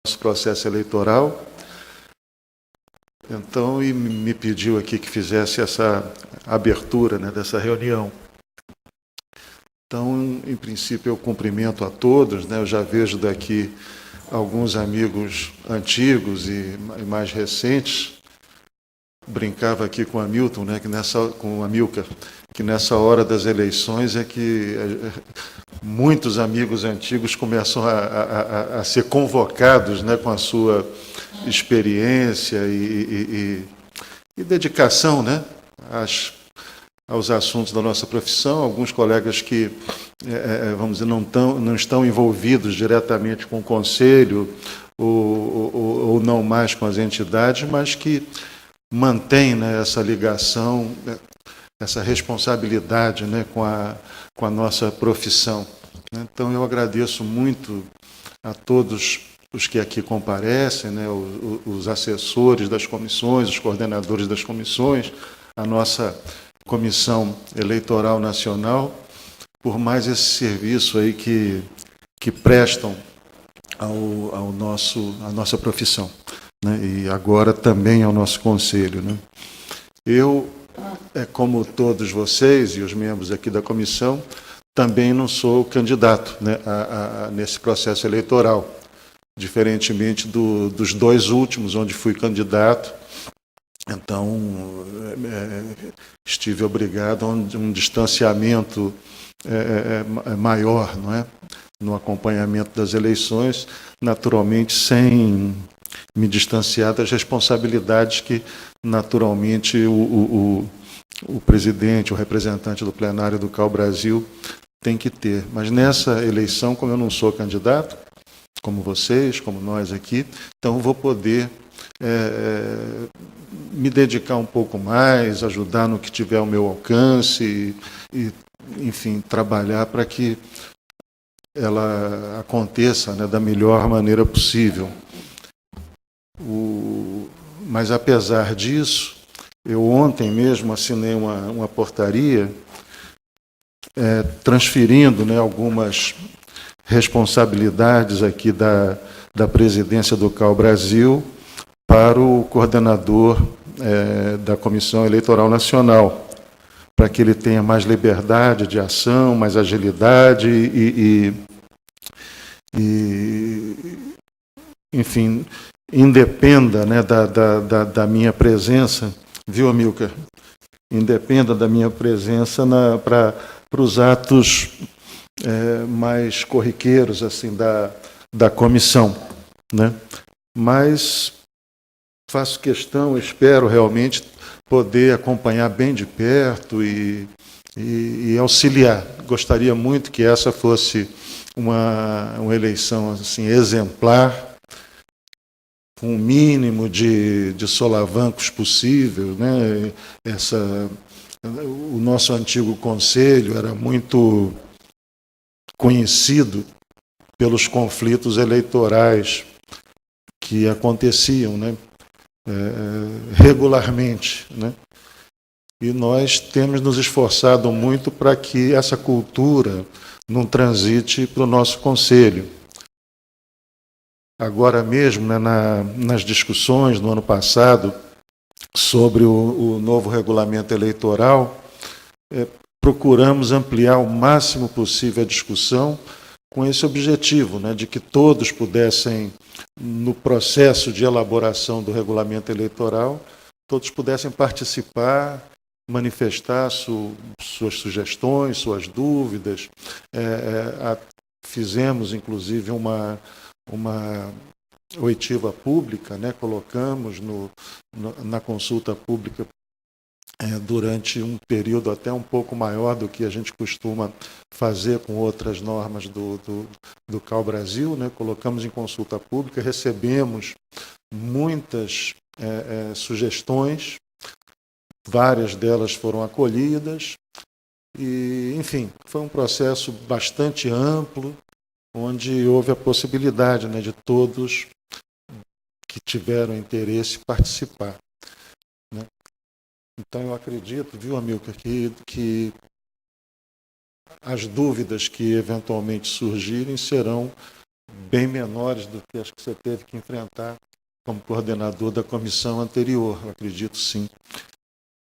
nosso processo eleitoral. Então, e me pediu aqui que fizesse essa abertura, né, dessa reunião. Então, em princípio, eu cumprimento a todos, né, eu já vejo daqui alguns amigos antigos e mais recentes. Brincava aqui com o Hamilton, né, com o Amilcar, que nessa hora das eleições é que muitos amigos antigos começam a ser convocados, né, com a sua experiência e dedicação, né, aos assuntos da nossa profissão. Alguns colegas que, vamos dizer, não estão envolvidos diretamente com o Conselho ou não mais com as entidades, mas que mantém, né, essa ligação, essa responsabilidade, né, com a nossa profissão. Então, eu agradeço muito a todos os que aqui comparecem, né, os assessores das comissões, os coordenadores das comissões, a nossa Comissão Eleitoral Nacional, por mais esse serviço aí que prestam à nossa profissão, né, e agora também ao nosso Conselho, né. Eu, como todos vocês e os membros aqui da comissão, também não sou candidato, né, nesse processo eleitoral, diferentemente dos dois últimos, onde fui candidato. Então, estive obrigado a um distanciamento maior, não é? No acompanhamento das eleições, naturalmente sem me distanciar das responsabilidades que, naturalmente, o presidente, o representante do plenário do CAU Brasil tem que ter. Mas nessa eleição, como eu não sou candidato, como vocês, como nós aqui, então vou poder me dedicar um pouco mais, ajudar no que tiver ao meu alcance e enfim, trabalhar para que ela aconteça, né, da melhor maneira possível. Mas, apesar disso, eu ontem mesmo assinei uma portaria transferindo, né, algumas responsabilidades aqui da presidência do CAU Brasil para o coordenador da Comissão Eleitoral Nacional, para que ele tenha mais liberdade de ação, mais agilidade enfim, independa, né, da minha presença, viu, Amilcar? Independa da minha presença para os atos mais corriqueiros assim, da comissão, né? Mas faço questão, espero realmente poder acompanhar bem de perto e auxiliar. Gostaria muito que essa fosse uma eleição assim, exemplar, com o mínimo de solavancos possível, né? O nosso antigo conselho era muito conhecido pelos conflitos eleitorais que aconteciam, né, regularmente, né? E nós temos nos esforçado muito para que essa cultura não transite para o nosso conselho. Agora mesmo, né, nas discussões no ano passado sobre o novo regulamento eleitoral, procuramos ampliar o máximo possível a discussão com esse objetivo, né, de que todos pudessem, no processo de elaboração do regulamento eleitoral, todos pudessem participar, manifestar suas sugestões, suas dúvidas. Fizemos, inclusive, uma oitiva pública, né, colocamos na consulta pública durante um período até um pouco maior do que a gente costuma fazer com outras normas do CAU Brasil, né? Colocamos em consulta pública, recebemos muitas sugestões, várias delas foram acolhidas, e, enfim, foi um processo bastante amplo, onde houve a possibilidade, né, de todos que tiveram interesse participar, né? Então, eu acredito, viu, Amilcar, que as dúvidas que eventualmente surgirem serão bem menores do que as que você teve que enfrentar como coordenador da comissão anterior, eu acredito sim.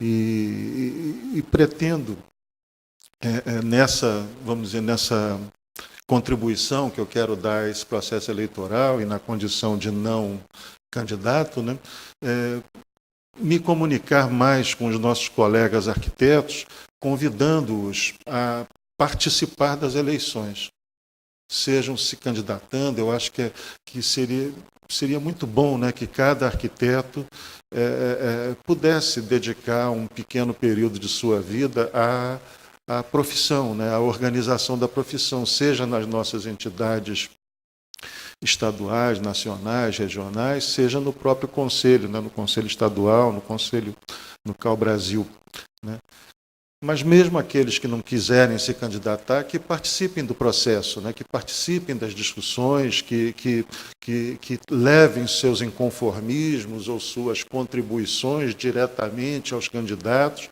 E pretendo, nessa, vamos dizer, nessa contribuição que eu quero dar a esse processo eleitoral e na condição de não candidato, né, me comunicar mais com os nossos colegas arquitetos, convidando-os a participar das eleições. Sejam se candidatando, eu acho que seria muito bom, né, que cada arquiteto pudesse dedicar um pequeno período de sua vida à profissão, né, à organização da profissão, seja nas nossas entidades estaduais, nacionais, regionais, seja no próprio conselho, né, no conselho estadual, no conselho no CAU Brasil, né. Mas mesmo aqueles que não quiserem se candidatar, que participem do processo, né? Que participem das discussões, que levem seus inconformismos ou suas contribuições diretamente aos candidatos,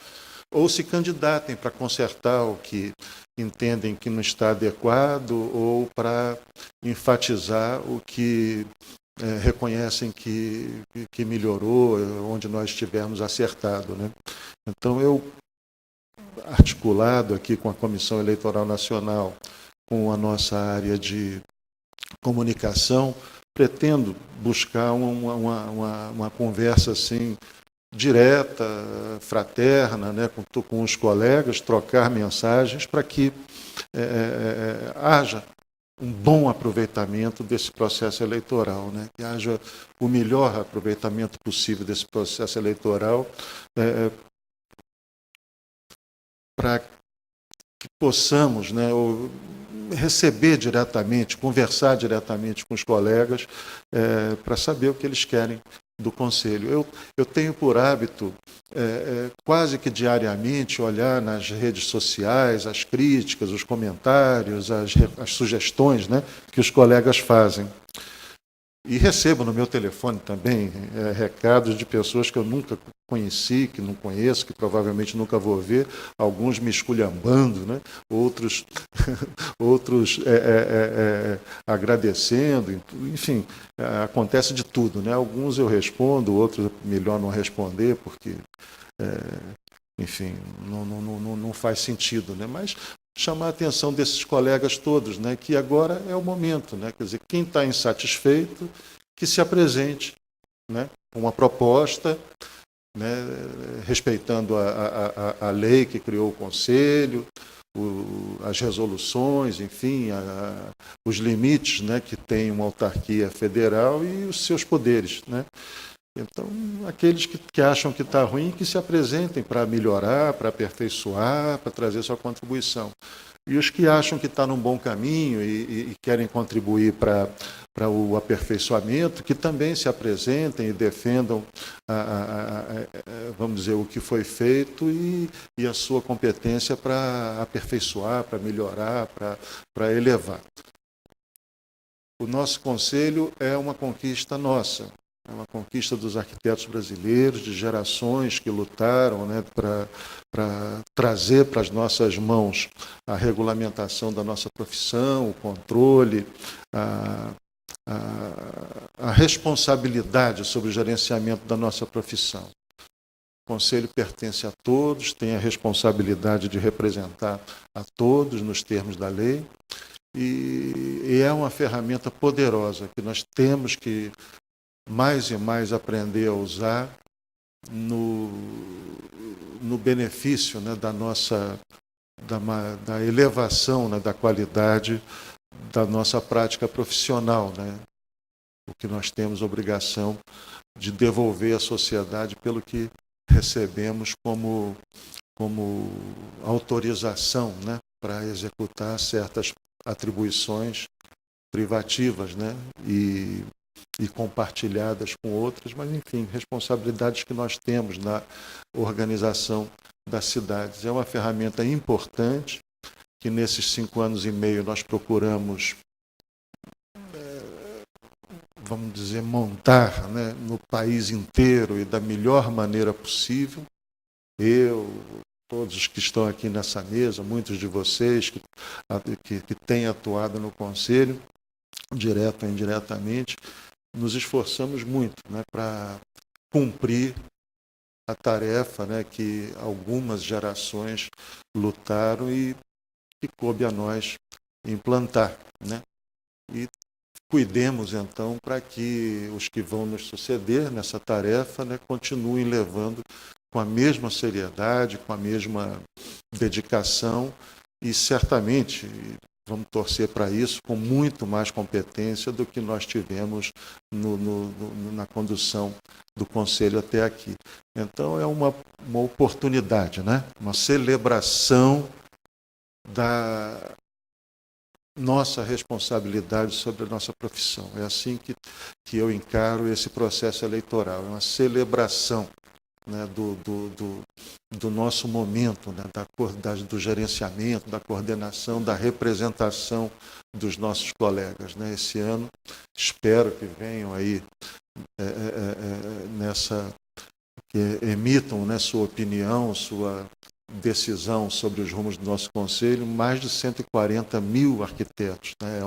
ou se candidatem para consertar o que entendem que não está adequado ou para enfatizar o que reconhecem que melhorou, onde nós tivermos acertado, né? Então, eu, articulado aqui com a Comissão Eleitoral Nacional, com a nossa área de comunicação, pretendo buscar uma conversa assim, direta, fraterna, né, com os colegas, trocar mensagens para que haja um bom aproveitamento desse processo eleitoral, né, que haja o melhor aproveitamento possível desse processo eleitoral, para que possamos, né, receber diretamente, conversar diretamente com os colegas, para saber o que eles querem do Conselho. Eu tenho por hábito, quase que diariamente, olhar nas redes sociais as críticas, os comentários, as sugestões, né, que os colegas fazem. E recebo no meu telefone também recados de pessoas que eu nunca conheci, que não conheço, que provavelmente nunca vou ver, alguns me esculhambando, né? outros agradecendo, enfim, acontece de tudo, né? Alguns eu respondo, outros melhor não responder, porque, enfim, não faz sentido, né? Mas chamar a atenção desses colegas todos, né, que agora é o momento, né, quer dizer, quem está insatisfeito, que se apresente, né, com uma proposta, né, respeitando a lei que criou o Conselho, as resoluções, enfim, os limites, né, que tem uma autarquia federal e os seus poderes, né. Então, aqueles que acham que está ruim, que se apresentem para melhorar, para aperfeiçoar, para trazer sua contribuição. E os que acham que está num bom caminho e querem contribuir para o aperfeiçoamento, que também se apresentem e defendam, vamos dizer, o que foi feito e a sua competência para aperfeiçoar, para melhorar, para elevar. O nosso conselho é uma conquista nossa. É uma conquista dos arquitetos brasileiros, de gerações que lutaram, né, para trazer para as nossas mãos a regulamentação da nossa profissão, o controle, a responsabilidade sobre o gerenciamento da nossa profissão. O Conselho pertence a todos, tem a responsabilidade de representar a todos nos termos da lei, e é uma ferramenta poderosa que nós temos que mais e mais aprender a usar no benefício, né, da elevação, né, da qualidade da nossa prática profissional, né, o que nós temos obrigação de devolver à sociedade pelo que recebemos como autorização, né, para executar certas atribuições privativas, né, e compartilhadas com outras, mas, enfim, responsabilidades que nós temos na organização das cidades. É uma ferramenta importante que, nesses 5 anos e meio, nós procuramos, vamos dizer, montar, né, no país inteiro e da melhor maneira possível. Todos que estão aqui nessa mesa, muitos de vocês que têm atuado no Conselho, direta ou indiretamente, nos esforçamos muito, né, para cumprir a tarefa, né, que algumas gerações lutaram e que coube a nós implantar, né? E cuidemos, então, para que os que vão nos suceder nessa tarefa, né, continuem levando com a mesma seriedade, com a mesma dedicação e, certamente, vamos torcer para isso, com muito mais competência do que nós tivemos na condução do Conselho até aqui. Então, é uma oportunidade, né? Uma celebração da nossa responsabilidade sobre a nossa profissão. É assim que eu encaro esse processo eleitoral. É uma celebração, né, do nosso momento, né, do gerenciamento, da coordenação, da representação dos nossos colegas, né. Esse ano, espero que venham aí que emitam, né, sua opinião, sua decisão sobre os rumos do nosso Conselho, mais de 140 mil arquitetos, né.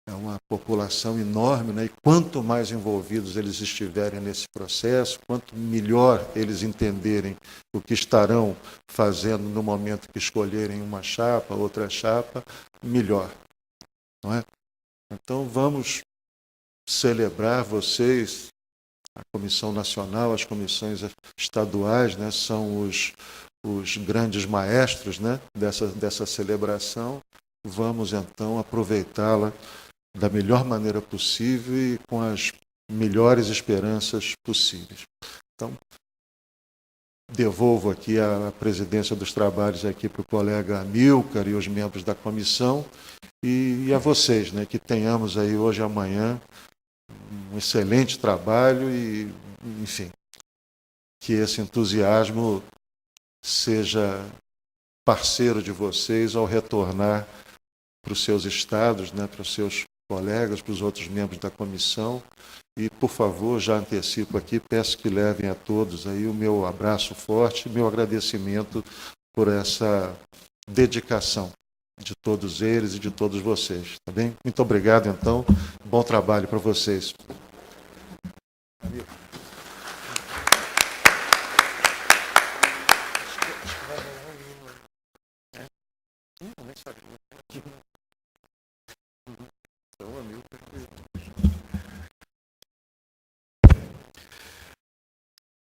É uma população enorme, né? E quanto mais envolvidos eles estiverem nesse processo, quanto melhor eles entenderem o que estarão fazendo no momento que escolherem uma chapa, outra chapa, melhor, não é? Então vamos celebrar vocês, a Comissão Nacional, as comissões estaduais, né, são os grandes maestros, né, dessa celebração. Vamos então aproveitá-la da melhor maneira possível e com as melhores esperanças possíveis. Então, devolvo aqui a presidência dos trabalhos aqui para o colega Amilcar e os membros da comissão e a vocês, né, que tenhamos aí hoje e amanhã um excelente trabalho e, enfim, que esse entusiasmo seja parceiro de vocês ao retornar para os seus estados, né, para os seus colegas, para os outros membros da comissão. E, por favor, já antecipo aqui, peço que levem a todos aí o meu abraço forte, meu agradecimento por essa dedicação de todos eles e de todos vocês, tá bem? Muito obrigado, então. Bom trabalho para vocês.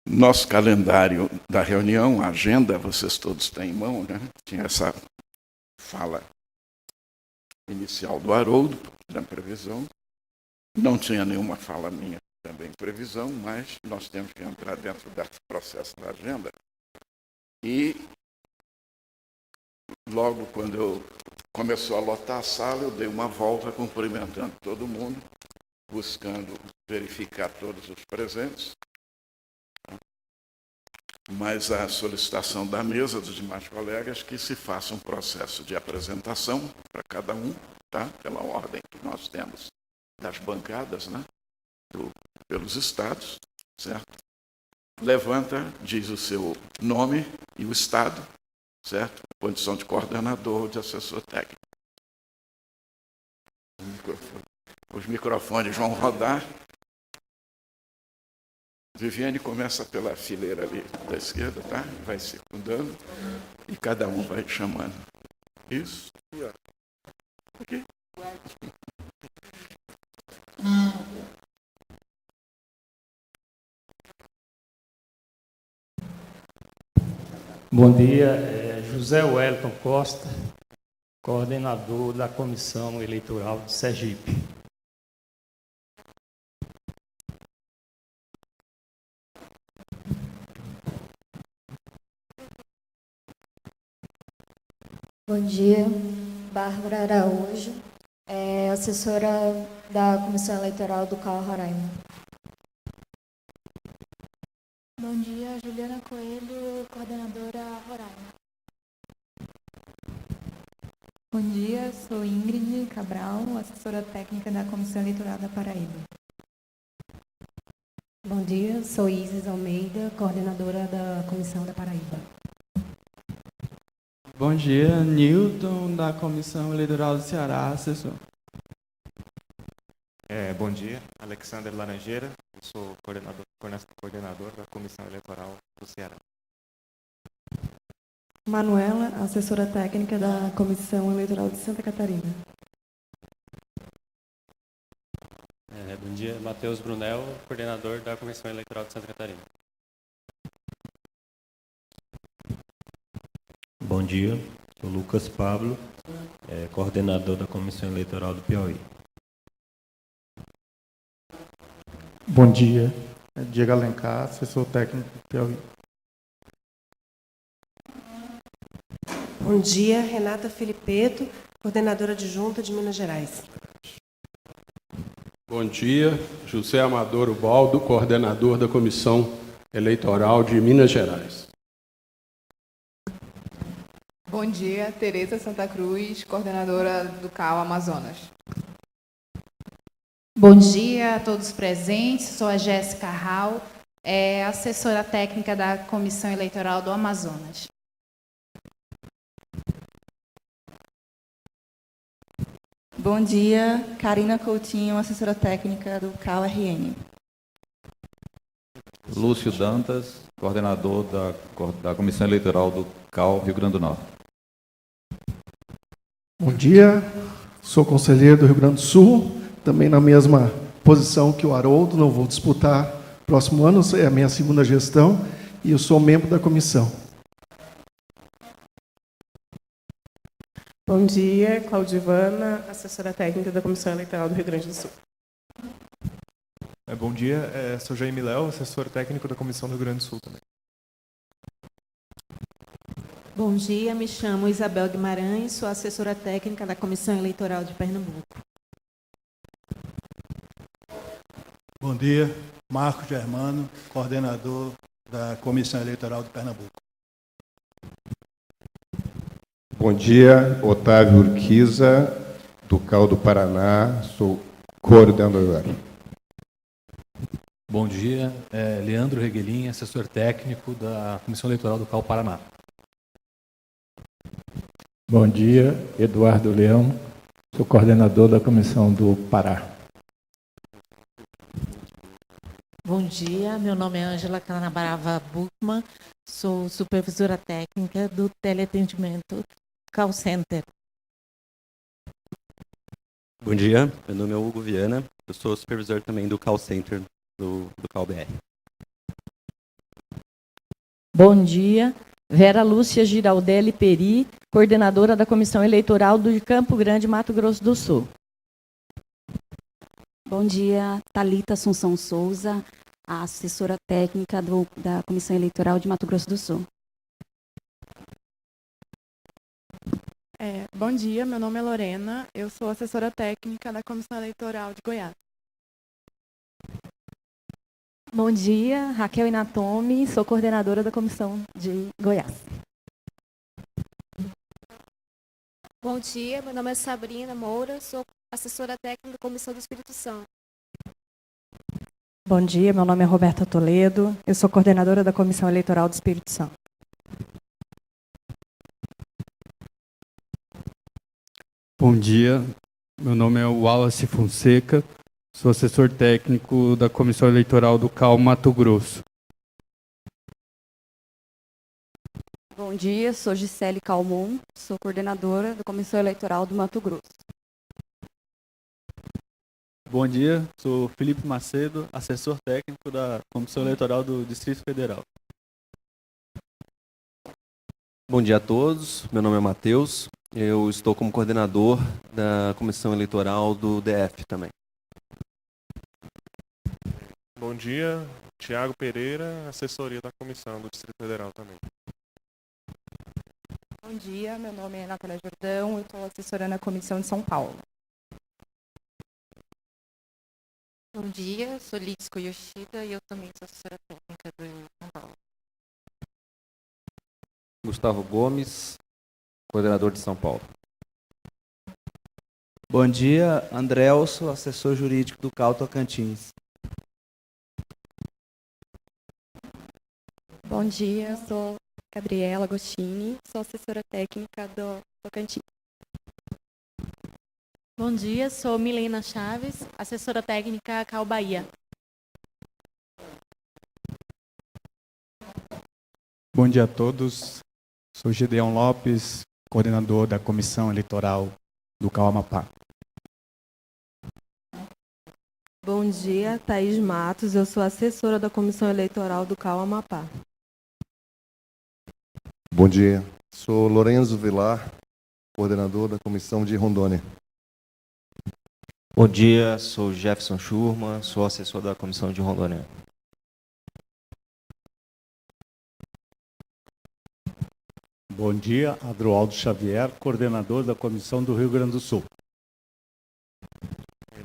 Nosso calendário da reunião, a agenda, vocês todos têm em mão, né? Tinha essa fala inicial do Haroldo, da previsão. Não tinha nenhuma fala minha também em previsão, mas nós temos que entrar dentro desse processo da agenda. E logo quando eu começou a lotar a sala, eu dei uma volta cumprimentando todo mundo, buscando verificar todos os presentes. Mas a solicitação da mesa dos demais colegas que se faça um processo de apresentação para cada um, tá? Pela ordem que nós temos das bancadas, né? Pelos estados, certo? Levanta, diz o seu nome e o estado, certo? Condição de coordenador ou de assessor técnico. Os microfones vão rodar. Viviane começa pela fileira ali da esquerda, tá? Vai circundando e cada um vai chamando. Isso. Aqui. Bom dia, José Wellington Costa, coordenador da Comissão Eleitoral de Sergipe. Bom dia, Bárbara Araújo, assessora da Comissão Eleitoral do CAU Roraima. Bom dia, Juliana Coelho, coordenadora Roraima. Bom dia, sou Ingrid Cabral, assessora técnica da Comissão Eleitoral da Paraíba. Bom dia, sou Isis Almeida, coordenadora da Comissão da Paraíba. Bom dia, Nilton, da Comissão Eleitoral do Ceará, assessor. dia, Alexander Laranjeira, eu sou coordenador da Comissão Eleitoral do Ceará. Manuela, assessora técnica da Comissão Eleitoral de Santa Catarina. Bom dia, Matheus Brunel, coordenador da Comissão Eleitoral de Santa Catarina. Bom dia, sou Lucas Pablo, coordenador da Comissão Eleitoral do Piauí. Bom dia, Diego Alencar, assessor técnico do Piauí. Bom dia, Renata Filipeto, coordenadora adjunta de Minas Gerais. Bom dia, José Amador Ubaldo, coordenador da Comissão Eleitoral de Minas Gerais. Bom dia, Tereza Santa Cruz, coordenadora do CAU Amazonas. Bom dia a todos presentes, sou a Jéssica Rau, assessora técnica da Comissão Eleitoral do Amazonas. Bom dia, Karina Coutinho, assessora técnica do CAU-RN. Lúcio Dantas, coordenador da Comissão Eleitoral do CAU Rio Grande do Norte. Bom dia, sou conselheiro do Rio Grande do Sul, também na mesma posição que o Haroldo, não vou disputar próximo ano, é a minha segunda gestão e eu sou membro da comissão. Bom dia, Claudivana, assessora técnica da Comissão Eleitoral do Rio Grande do Sul. Bom dia, sou Jaime Léo, assessor técnico da Comissão do Rio Grande do Sul também. Bom dia, me chamo Isabel Guimarães, sou assessora técnica da Comissão Eleitoral de Pernambuco. Bom dia, Marcos Germano, coordenador da Comissão Eleitoral de Pernambuco. Bom dia, Otávio Urquiza, do CAU do Paraná, sou coordenador. Bom dia, Leandro Reguelin, assessor técnico da Comissão Eleitoral do CAU Paraná. Bom dia, Eduardo Leão, sou coordenador da Comissão do Pará. Bom dia, meu nome é Ângela Canabarava Buchmann, sou supervisora técnica do teleatendimento Call Center. Bom dia, meu nome é Hugo Viana, eu sou supervisor também do Call Center do CAU-BR. Bom dia, Vera Lúcia Giraldelli Peri, coordenadora da Comissão Eleitoral do Campo Grande, Mato Grosso do Sul. Bom dia, Thalita Assunção Souza, a assessora técnica da Comissão Eleitoral de Mato Grosso do Sul. Bom dia, meu nome é Lorena, eu sou assessora técnica da Comissão Eleitoral de Goiás. Bom dia, Raquel Inatomi, sou coordenadora da Comissão de Goiás. Bom dia, meu nome é Sabrina Moura, sou assessora técnica da Comissão do Espírito Santo. Bom dia, meu nome é Roberta Toledo, eu sou coordenadora da Comissão Eleitoral do Espírito Santo. Bom dia, meu nome é Wallace Fonseca, sou assessor técnico da Comissão Eleitoral do CAU Mato Grosso. Bom dia, sou Gisele Calmon, sou coordenadora da Comissão Eleitoral do Mato Grosso. Bom dia, sou Felipe Macedo, assessor técnico da Comissão Eleitoral do Distrito Federal. Bom dia a todos, meu nome é Matheus, eu estou como coordenador da Comissão Eleitoral do DF também. Bom dia, Tiago Pereira, assessoria da Comissão do Distrito Federal também. Bom dia, meu nome é Natália Jordão, eu estou assessora na Comissão de São Paulo. Bom dia, sou Litsuko Yoshida e eu também sou assessora técnica do São Paulo. Gustavo Gomes, coordenador de São Paulo. Bom dia, André Elso, assessor jurídico do CAU Tocantins. Bom dia, sou Gabriela Agostini, sou assessora técnica do Tocantins. Bom dia, sou Milena Chaves, assessora técnica CAU Bahia. Bom dia a todos. Sou Gedeon Lopes, coordenador da Comissão Eleitoral do CAU Amapá. Bom dia, Thaís Matos. Eu sou assessora da Comissão Eleitoral do CAU Amapá. Bom dia, sou Lorenzo Vilar, coordenador da Comissão de Rondônia. Bom dia, sou Jefferson Schurman, sou assessor da Comissão de Rondônia. Bom dia, Adroaldo Xavier, coordenador da Comissão do Rio Grande do Sul.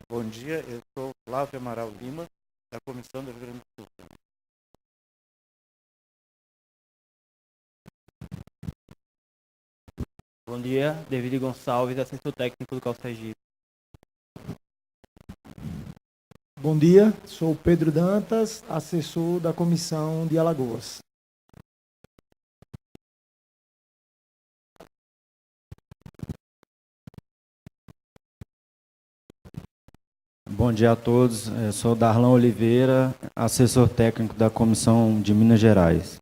Bom dia, eu sou Flávio Amaral Lima, da Comissão do Rio Grande do Sul. Bom dia, David Gonçalves, assessor técnico do CAU Sergipe. Bom dia, sou Pedro Dantas, assessor da Comissão de Alagoas. Bom dia a todos, eu sou Darlan Oliveira, assessor técnico da Comissão de Minas Gerais.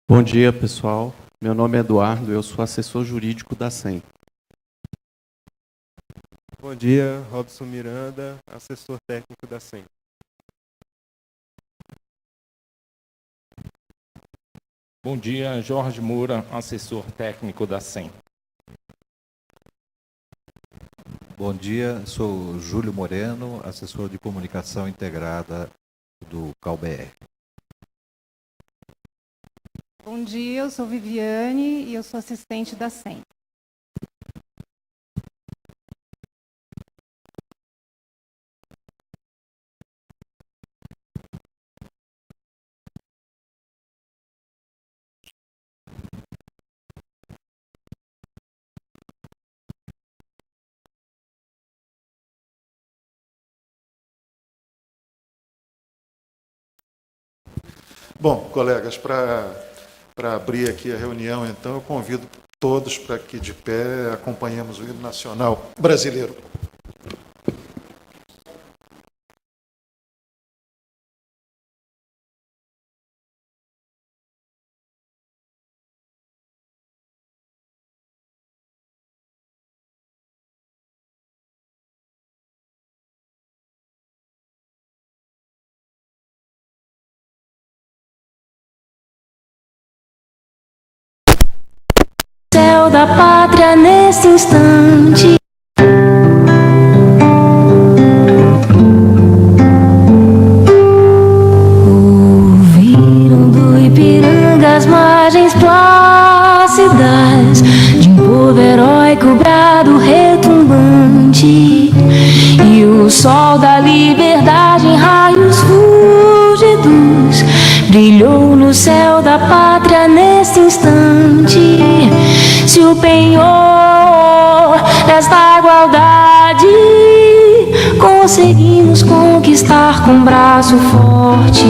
Bom dia, pessoal. Meu nome é Eduardo, eu sou assessor jurídico da SEM. Bom dia, Robson Miranda, assessor técnico da SEM. Bom dia, Jorge Moura, assessor técnico da SEM. Bom dia, sou Júlio Moreno, assessor de comunicação integrada do CAU-BR. Bom dia, eu sou Viviane e eu sou assistente da SEM. Bom, colegas, para abrir aqui a reunião, então, eu convido todos para que, de pé, acompanhemos o hino nacional brasileiro. Céu da pátria nesse instante. Ouviram do Ipiranga as margens plácidas de um povo heróico brado retumbante, e o sol da liberdade em raios fúlgidos brilhou no céu da pátria nesse instante. Se o penhor desta igualdade conseguimos conquistar com braço forte,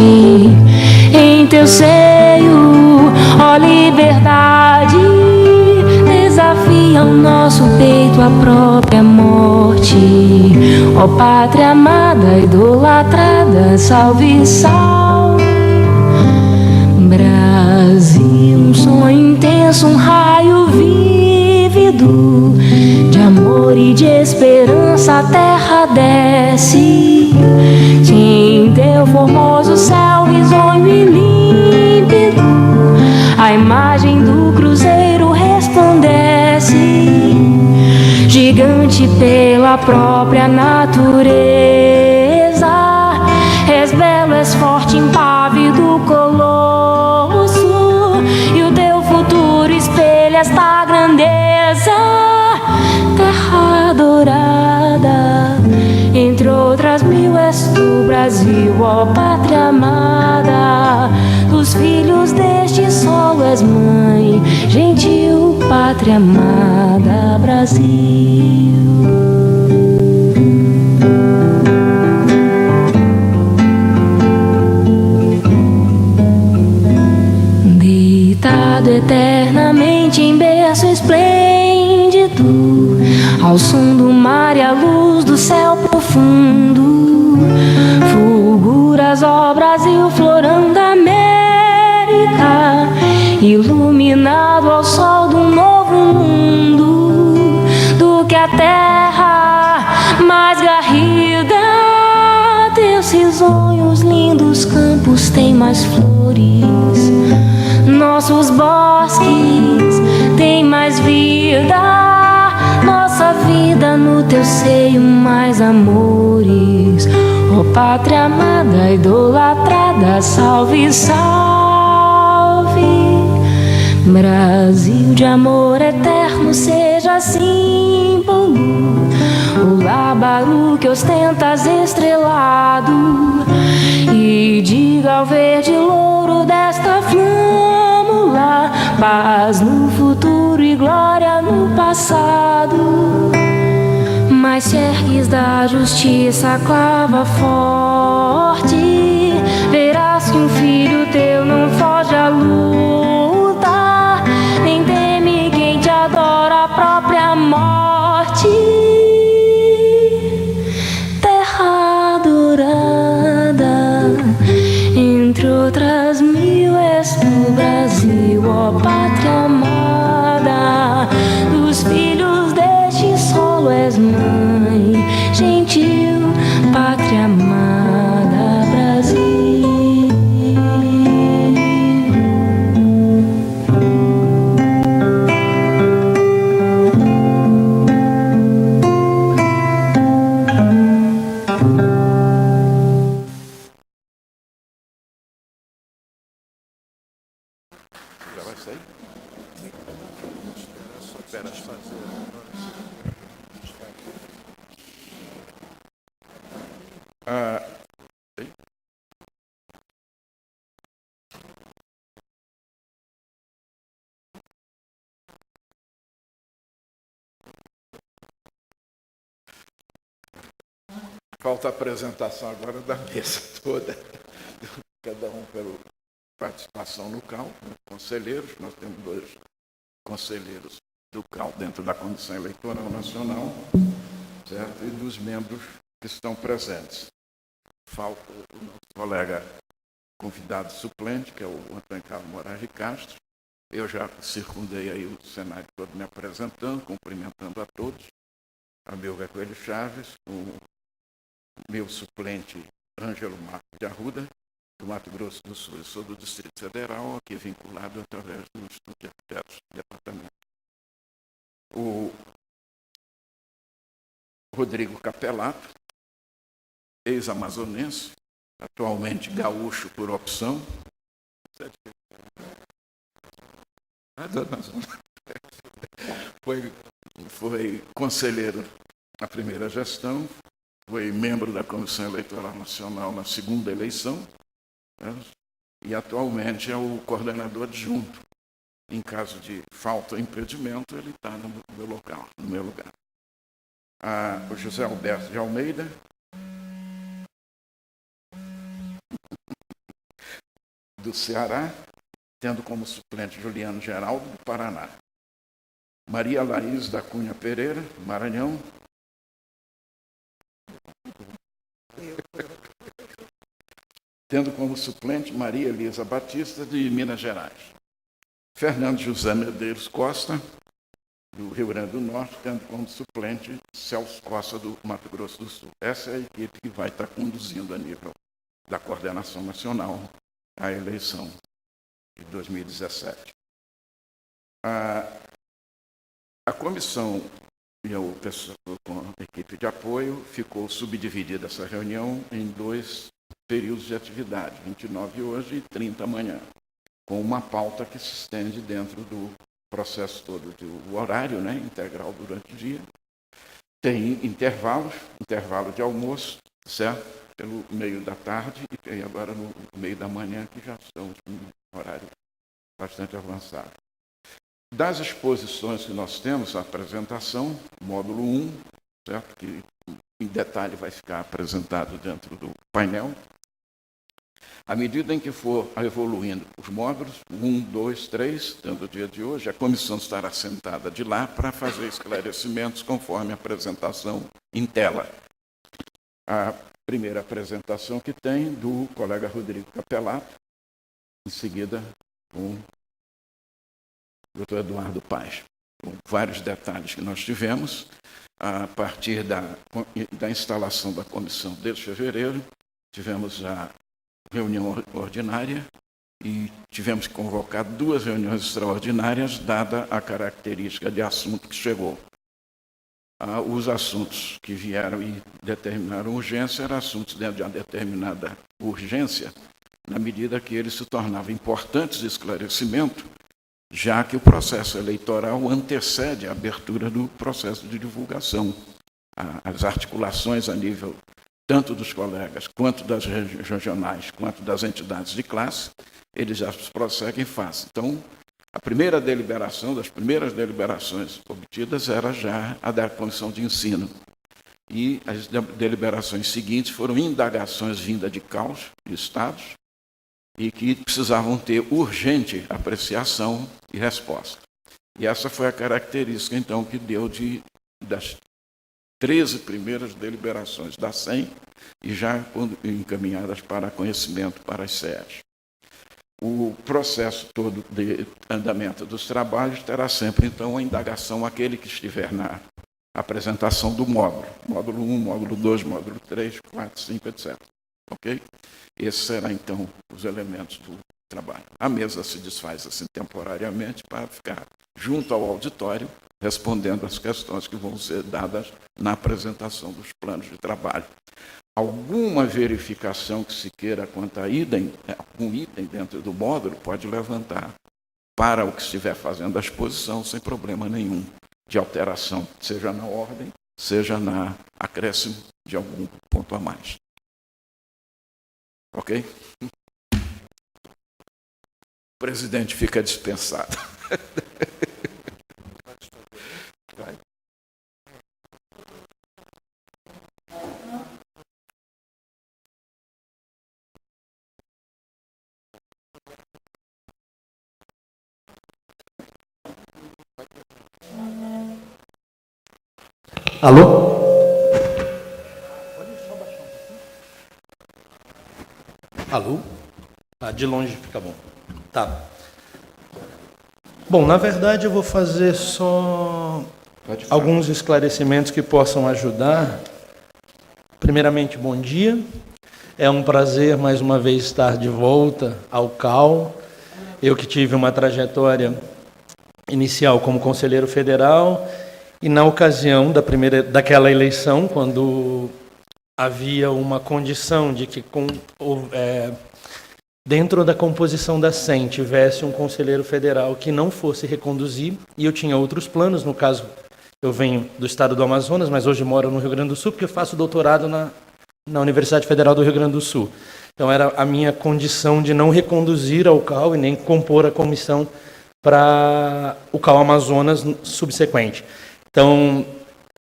em teu seio, ó liberdade, desafia o nosso peito a própria morte. Ó pátria amada, idolatrada, salve, salve. Brasil, um sonho intenso, um raio vívido de amor e de esperança, a terra desce. Em teu formoso céu risonho e límpido, a imagem do cruzeiro resplandece, gigante pela própria natureza. És belo, és forte, impávido colosso, e o teu futuro espelha esta grandeza. Brasil, ó pátria amada, dos filhos deste solo és mãe, gentil pátria amada, Brasil. Deitado eternamente em berço esplêndido, ao som do mar e à luz do céu profundo, fulguras, ó Brasil, florão da América, iluminado ao sol de um novo mundo, do que a terra mais garrida, teus risonhos, lindos campos têm mais flores, nossos bosques têm mais vida, nossa vida no teu seio mais amores. Ó pátria amada, idolatrada, salve, salve. Brasil de amor eterno, seja símbolo, o lábaro que ostentas estrelado, e diga ao verde louro desta flâmula, paz no futuro e glória no passado. Mas se ergues da justiça a clava forte, verás que um filho teu não foge à luta, nem teme quem te adora a própria morte. Terra adorada, entre outras mil, és tu, Brasil, ó pátria amada, dos filhos deste solo és mãe, gentil pátria amada, Brasil. Já vai sair? Espera fazer. Falta a apresentação agora da mesa toda, cada um pela participação no CAL, conselheiros, nós temos 2 conselheiros do CAL dentro da Comissão Eleitoral Nacional, certo? E dos membros que estão presentes. Falta o nosso colega convidado suplente, que é o Antônio Carlos Moraes de Castro. Eu já circundei aí o cenário todo me apresentando, cumprimentando a todos. A Milga Coelho Chaves, o meu suplente Ângelo Marcos de Arruda, do Mato Grosso do Sul. Eu sou do Distrito Federal, aqui vinculado através do Instituto de Arquitetos do Departamento. O Rodrigo Capelato, ex-amazonense, atualmente gaúcho por opção. Foi conselheiro na primeira gestão, foi membro da Comissão Eleitoral Nacional na segunda eleição, né? E atualmente é o coordenador adjunto. Em caso de falta ou impedimento, ele está no meu lugar. O José Alberto de Almeida, do Ceará, tendo como suplente Juliano Geraldo, do Paraná. Maria Laís da Cunha Pereira, Maranhão. Tendo como suplente Maria Elisa Batista, de Minas Gerais. Fernando José Medeiros Costa, do Rio Grande do Norte, tendo como suplente Celso Costa, do Mato Grosso do Sul. Essa é a equipe que vai estar conduzindo a nível da coordenação nacional a eleição de 2017. A comissão e o pessoal com a equipe de apoio ficou subdividida essa reunião em 2 períodos de atividade, 29 hoje e 30 amanhã, com uma pauta que se estende dentro do processo todo, do horário, né, integral durante o dia. Tem intervalo de almoço, certo? pelo meio da tarde e agora no meio da manhã, que já estamos com um horário bastante avançado. Das exposições que nós temos, a apresentação, módulo 1, certo? Que em detalhe vai ficar apresentado dentro do painel. À medida em que for evoluindo os módulos, 1, 2, 3, tanto o dia de hoje, a comissão estará sentada de lá para fazer esclarecimentos conforme a apresentação em tela. A primeira apresentação que tem do colega Rodrigo Capelato, em seguida com o doutor Eduardo Paz. Com vários detalhes que nós tivemos, a partir da instalação da comissão desde fevereiro, tivemos a reunião ordinária e tivemos que convocar 2 reuniões extraordinárias, dada a característica de assunto que chegou. Os assuntos que vieram e determinaram urgência eram assuntos dentro de uma determinada urgência, na medida que eles se tornavam importantes de esclarecimento, já que o processo eleitoral antecede a abertura do processo de divulgação. As articulações a nível tanto dos colegas, quanto das regionais, quanto das entidades de classe, eles já prosseguem em face. Então, a primeira deliberação, das primeiras deliberações obtidas, era já a da Comissão de Ensino. E as deliberações seguintes foram indagações vindas de CAUs, de estados, e que precisavam ter urgente apreciação e resposta. E essa foi a característica, então, que deu das 13 primeiras deliberações da SEM e já encaminhadas para conhecimento para as SEAs. O processo todo de andamento dos trabalhos terá sempre, então, a indagação àquele que estiver na apresentação do módulo. Módulo 1, módulo 2, módulo 3, 4, 5, etc. Ok? Esses serão, então, os elementos do trabalho. A mesa se desfaz assim temporariamente para ficar junto ao auditório, respondendo às questões que vão ser dadas na apresentação dos planos de trabalho. Alguma verificação que se queira quanto a algum item dentro do módulo, pode levantar para o que estiver fazendo a exposição, sem problema nenhum de alteração, seja na ordem, seja na acréscimo de algum ponto a mais. Ok? O presidente fica dispensado. Vai. Alô? Alô? De longe fica bom. Tá. Bom, na verdade eu vou fazer só alguns esclarecimentos que possam ajudar. Primeiramente, bom dia. É um prazer mais uma vez estar de volta ao CAL. Eu que tive uma trajetória inicial como conselheiro federal e na ocasião daquela eleição, quando havia uma condição de que dentro da composição da SEM tivesse um conselheiro federal que não fosse reconduzir, e eu tinha outros planos, no caso, eu venho do estado do Amazonas, mas hoje moro no Rio Grande do Sul, porque eu faço doutorado na Universidade Federal do Rio Grande do Sul. Então era a minha condição de não reconduzir ao CAL e nem compor a comissão para o CAL Amazonas subsequente. Então,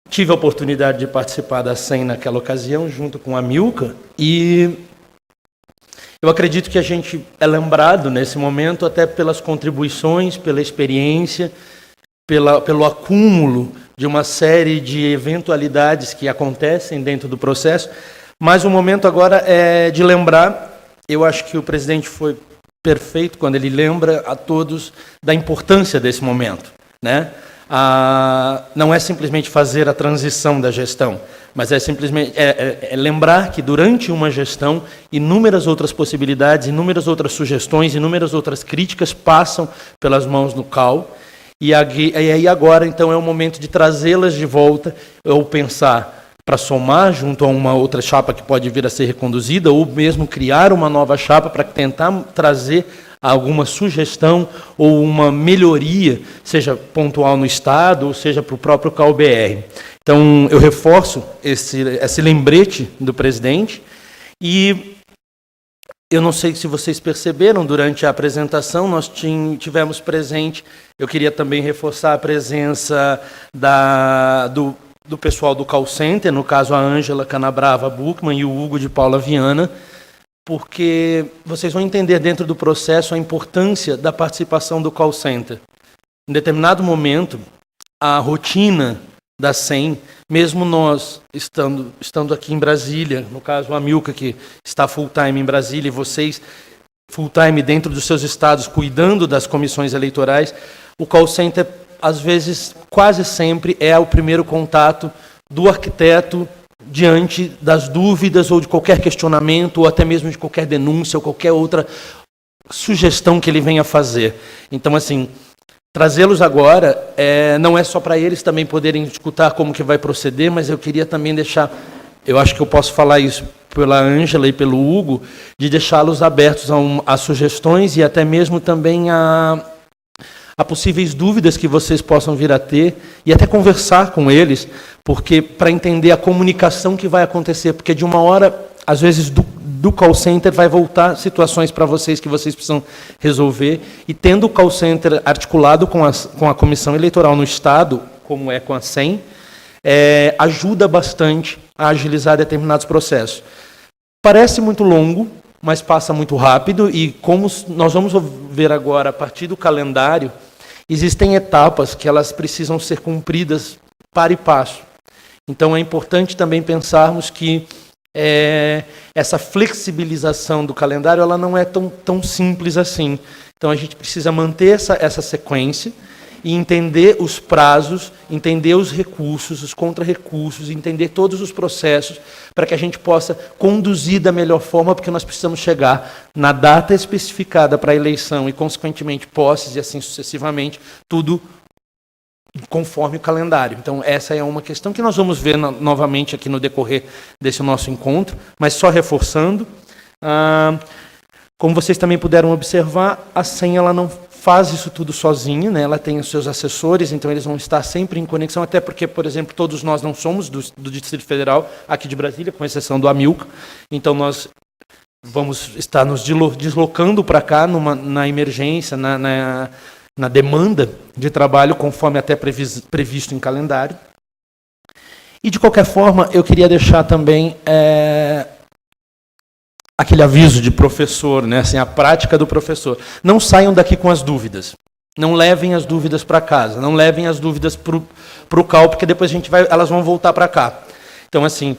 tive a oportunidade de participar da SEM naquela ocasião, junto com a Milka, e eu acredito que a gente é lembrado nesse momento até pelas contribuições, pela experiência, pelo acúmulo de uma série de eventualidades que acontecem dentro do processo, mas o momento agora é de lembrar. Eu acho que o presidente foi perfeito quando ele lembra a todos da importância desse momento, né? Não é simplesmente fazer a transição da gestão, mas é simplesmente lembrar que durante uma gestão inúmeras outras possibilidades, inúmeras outras sugestões, inúmeras outras críticas passam pelas mãos do CAL, e aí agora então é o momento de trazê-las de volta, ou pensar para somar junto a uma outra chapa que pode vir a ser reconduzida, ou mesmo criar uma nova chapa para tentar trazer alguma sugestão ou uma melhoria, seja pontual no Estado, ou seja para o próprio CAL-BR. Então, eu reforço esse lembrete do presidente E eu não sei se vocês perceberam, durante a apresentação, nós tivemos presente, eu queria também reforçar a presença do pessoal do call center, no caso a Ângela Canabrava Buchmann e o Hugo de Paula Viana, porque vocês vão entender dentro do processo a importância da participação do call center. Em determinado momento, a rotina da SEM, mesmo nós estando aqui em Brasília, no caso a Milka, que está full-time em Brasília, e vocês full-time dentro dos seus estados, cuidando das comissões eleitorais, o call center, às vezes, quase sempre, é o primeiro contato do arquiteto diante das dúvidas ou de qualquer questionamento, ou até mesmo de qualquer denúncia, ou qualquer outra sugestão que ele venha fazer. Então, assim, trazê-los agora não é só para eles também poderem escutar como que vai proceder, mas eu queria também deixar, eu acho que eu posso falar isso pela Ângela e pelo Hugo, de deixá-los abertos a sugestões e até mesmo também a possíveis dúvidas que vocês possam vir a ter e até conversar com eles, porque para entender a comunicação que vai acontecer, porque de uma hora, às vezes, do call center vai voltar situações para vocês que vocês precisam resolver, e tendo o call center articulado com a comissão eleitoral no Estado, como é com a SEM, ajuda bastante a agilizar determinados processos. Parece muito longo, mas passa muito rápido, e como nós vamos ver agora, a partir do calendário, existem etapas que elas precisam ser cumpridas para e passo. Então é importante também pensarmos que essa flexibilização do calendário ela não é tão simples assim. Então a gente precisa manter essa sequência e entender os prazos, entender os recursos, os contra-recursos, entender todos os processos para que a gente possa conduzir da melhor forma, porque nós precisamos chegar na data especificada para a eleição e, consequentemente, posses e assim sucessivamente, tudo conforme o calendário. Então, essa é uma questão que nós vamos ver novamente aqui no decorrer desse nosso encontro, mas só reforçando, como vocês também puderam observar, a SEM ela não faz isso tudo sozinha, né? Ela tem os seus assessores, então eles vão estar sempre em conexão, até porque, por exemplo, todos nós não somos do Distrito Federal, aqui de Brasília, com exceção do Amilca, então nós vamos estar nos deslocando para cá na emergência, na demanda de trabalho, conforme até previsto em calendário. E, de qualquer forma, eu queria deixar também aquele aviso de professor, né? Assim, a prática do professor. Não saiam daqui com as dúvidas. Não levem as dúvidas para casa. Não levem as dúvidas para o CAL, porque depois elas vão voltar para cá. Então, assim,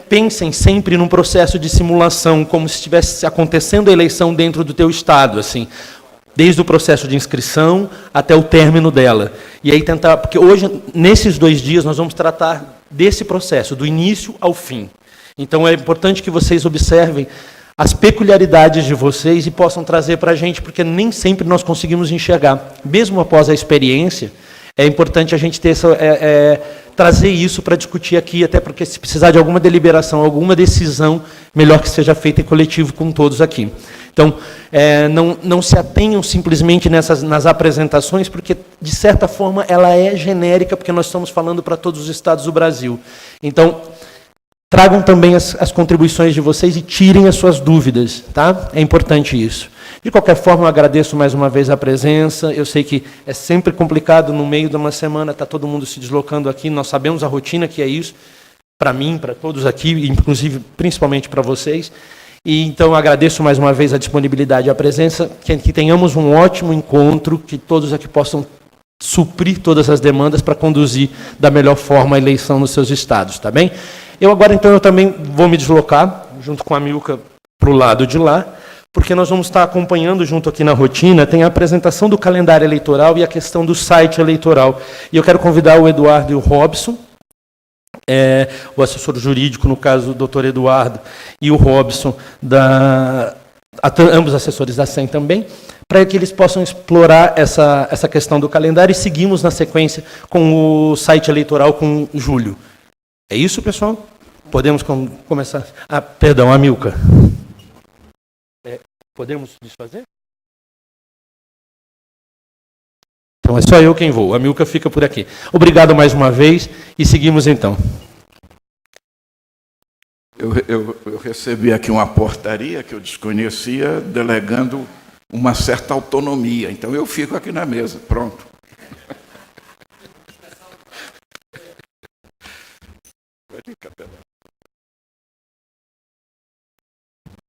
pensem sempre num processo de simulação, como se estivesse acontecendo a eleição dentro do teu estado, assim, desde o processo de inscrição até o término dela. E aí tentar, porque hoje, nesses 2 dias, nós vamos tratar desse processo, do início ao fim. Então é importante que vocês observem as peculiaridades de vocês e possam trazer para a gente, porque nem sempre nós conseguimos enxergar. Mesmo após a experiência, é importante a gente ter trazer isso para discutir aqui, até porque se precisar de alguma deliberação, alguma decisão, melhor que seja feita em coletivo com todos aqui. Então, não se atenham simplesmente nas apresentações, porque, de certa forma, ela é genérica, porque nós estamos falando para todos os estados do Brasil. Então, tragam também as contribuições de vocês e tirem as suas dúvidas, tá? É importante isso. De qualquer forma, eu agradeço mais uma vez a presença. Eu sei que é sempre complicado, no meio de uma semana, está todo mundo se deslocando aqui. Nós sabemos a rotina que é isso, para mim, para todos aqui, inclusive, principalmente para vocês. E, então, eu agradeço mais uma vez a disponibilidade e a presença, que tenhamos um ótimo encontro, que todos aqui possam suprir todas as demandas para conduzir da melhor forma a eleição nos seus estados, tá bem? Eu agora, então, eu também vou me deslocar, junto com a Milka, para o lado de lá, porque nós vamos estar acompanhando junto aqui na rotina, tem a apresentação do calendário eleitoral e a questão do site eleitoral. E eu quero convidar o Eduardo e o Robson, o assessor jurídico, no caso, o doutor Eduardo, e o Robson, ambos assessores da SEM também, para que eles possam explorar essa questão do calendário e seguimos na sequência com o site eleitoral com o Júlio. É isso, pessoal? Podemos começar? Perdão, a Milka. Podemos desfazer? Então é só eu quem vou. A Milka fica por aqui. Obrigado mais uma vez e seguimos então. Eu recebi aqui uma portaria que eu desconhecia, delegando uma certa autonomia. Então eu fico aqui na mesa, pronto.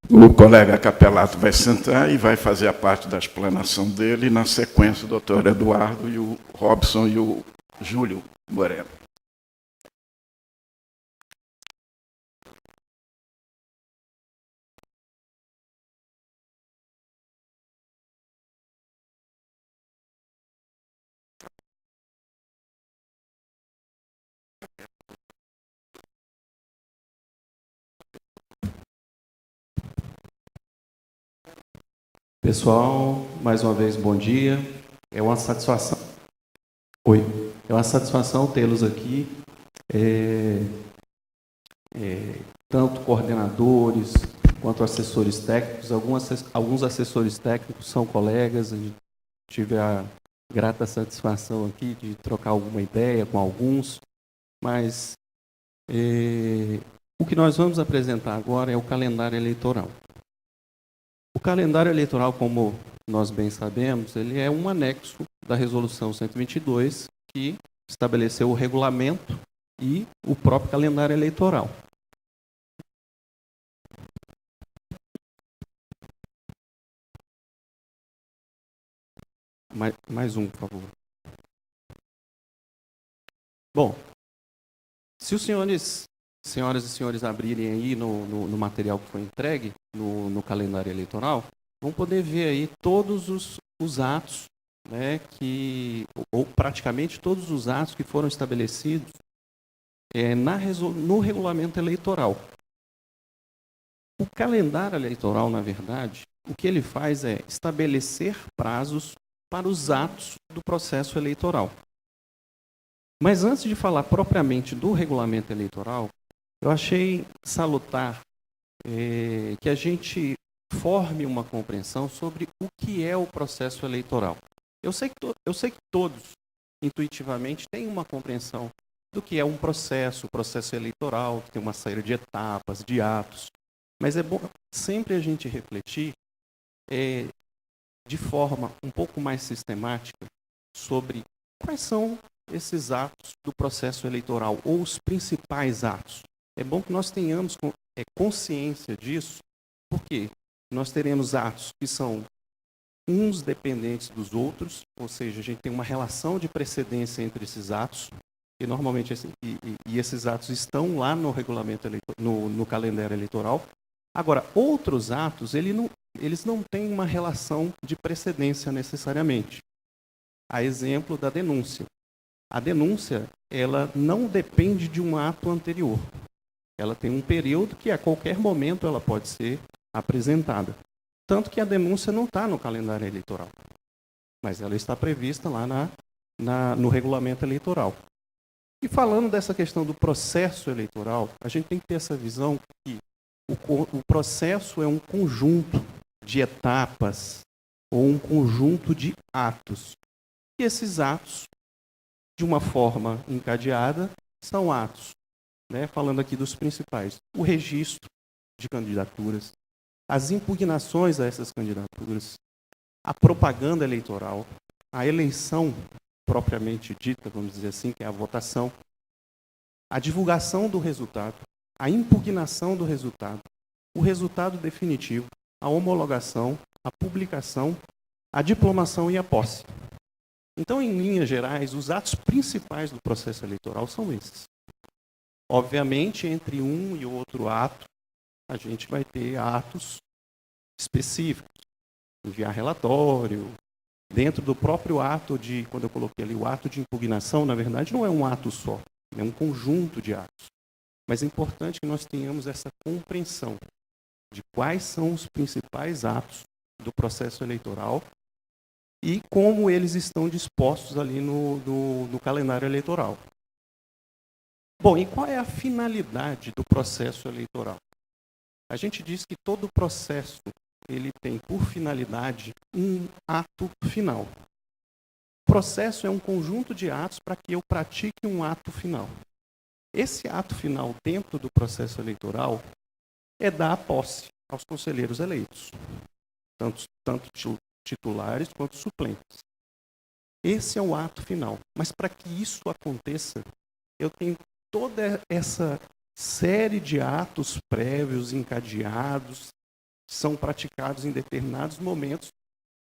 O colega Capelato vai sentar e vai fazer a parte da explanação dele, e na sequência o doutor Eduardo e o Robson e o Júlio Moreno. Pessoal, mais uma vez, bom dia. É uma satisfação. Oi. É uma satisfação tê-los aqui, tanto coordenadores quanto assessores técnicos. Alguns assessores técnicos são colegas. Tive a grata satisfação aqui de trocar alguma ideia com alguns, mas o que nós vamos apresentar agora é o calendário eleitoral. O calendário eleitoral, como nós bem sabemos, ele é um anexo da Resolução 122, que estabeleceu o regulamento e o próprio calendário eleitoral. Mais um, por favor. Bom, se os senhoras e senhores abrirem aí no material que foi entregue, no calendário eleitoral, vão poder ver aí todos os atos, né, ou praticamente todos os atos que foram estabelecidos no regulamento eleitoral. O calendário eleitoral, na verdade, o que ele faz é estabelecer prazos para os atos do processo eleitoral. Mas antes de falar propriamente do regulamento eleitoral, eu achei salutar que a gente forme uma compreensão sobre o que é o processo eleitoral. Eu sei que todos, intuitivamente, têm uma compreensão do que é um processo eleitoral, que tem uma série de etapas, de atos. Mas é bom sempre a gente refletir de forma um pouco mais sistemática sobre quais são esses atos do processo eleitoral, ou os principais atos. É bom que nós tenhamos consciência disso, porque nós teremos atos que são uns dependentes dos outros, ou seja, a gente tem uma relação de precedência entre esses atos, e normalmente esses atos estão lá no regulamento no calendário eleitoral. Agora, outros atos, eles não têm uma relação de precedência necessariamente. A exemplo da denúncia. A denúncia, ela não depende de um ato anterior. Ela tem um período que a qualquer momento ela pode ser apresentada. Tanto que a denúncia não está no calendário eleitoral, mas ela está prevista lá no regulamento eleitoral. E falando dessa questão do processo eleitoral, a gente tem que ter essa visão que o processo é um conjunto de etapas ou um conjunto de atos. E esses atos, de uma forma encadeada, são atos, né, falando aqui dos principais: o registro de candidaturas, as impugnações a essas candidaturas, a propaganda eleitoral, a eleição propriamente dita, vamos dizer assim, que é a votação, a divulgação do resultado, a impugnação do resultado, o resultado definitivo, a homologação, a publicação, a diplomação e a posse. Então, em linhas gerais, os atos principais do processo eleitoral são esses. Obviamente, entre um e outro ato, a gente vai ter atos específicos, enviar relatório. Dentro do próprio ato quando eu coloquei ali o ato de impugnação, na verdade, não é um ato só, é um conjunto de atos. Mas é importante que nós tenhamos essa compreensão de quais são os principais atos do processo eleitoral e como eles estão dispostos ali no calendário eleitoral. Bom, e qual é a finalidade do processo eleitoral? A gente diz que todo processo ele tem por finalidade um ato final. O processo é um conjunto de atos para que eu pratique um ato final. Esse ato final dentro do processo eleitoral, é dar a posse aos conselheiros eleitos, tanto titulares quanto suplentes. Esse é o ato final. Mas para que isso aconteça, eu tenho toda essa série de atos prévios, encadeados, que são praticados em determinados momentos,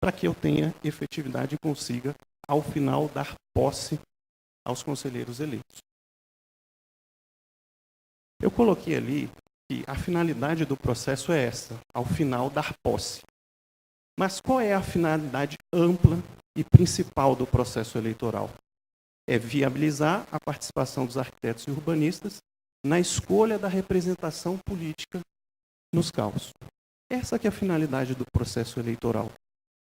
para que eu tenha efetividade e consiga, ao final, dar posse aos conselheiros eleitos. Eu coloquei ali que a finalidade do processo é essa, ao final, dar posse. Mas qual é a finalidade ampla e principal do processo eleitoral? É viabilizar a participação dos arquitetos e urbanistas na escolha da representação política nos CAUs. Essa que é a finalidade do processo eleitoral.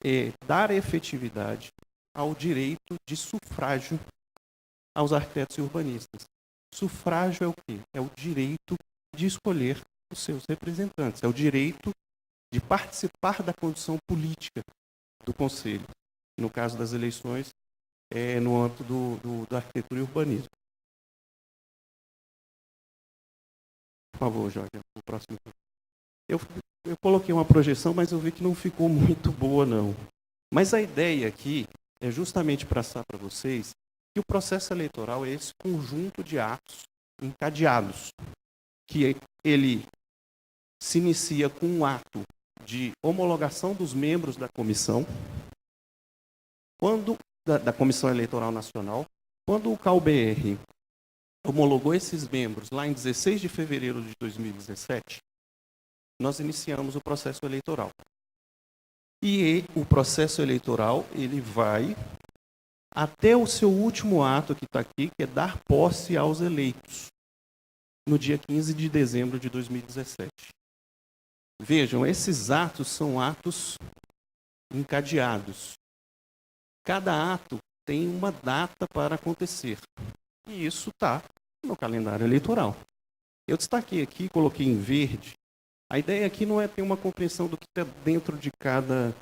É dar efetividade ao direito de sufrágio aos arquitetos e urbanistas. Sufrágio é o quê? É o direito de escolher os seus representantes. É o direito de participar da condução política do Conselho. No caso das eleições, no âmbito da arquitetura e urbanismo. Por favor, Jorge, o próximo. Eu coloquei uma projeção, mas eu vi que não ficou muito boa, não. Mas a ideia aqui é justamente passar para vocês que o processo eleitoral é esse conjunto de atos encadeados, que ele se inicia com um ato de homologação dos membros da comissão, da Comissão Eleitoral Nacional, quando o CAU-BR homologou esses membros lá em 16 de fevereiro de 2017, nós iniciamos o processo eleitoral. E o processo eleitoral, ele vai até o seu último ato que está aqui, que é dar posse aos eleitos, no dia 15 de dezembro de 2017. Vejam, esses atos são atos encadeados. Cada ato tem uma data para acontecer. E isso está no calendário eleitoral. Eu destaquei aqui, coloquei em verde. A ideia aqui não é ter uma compreensão do que está dentro de cada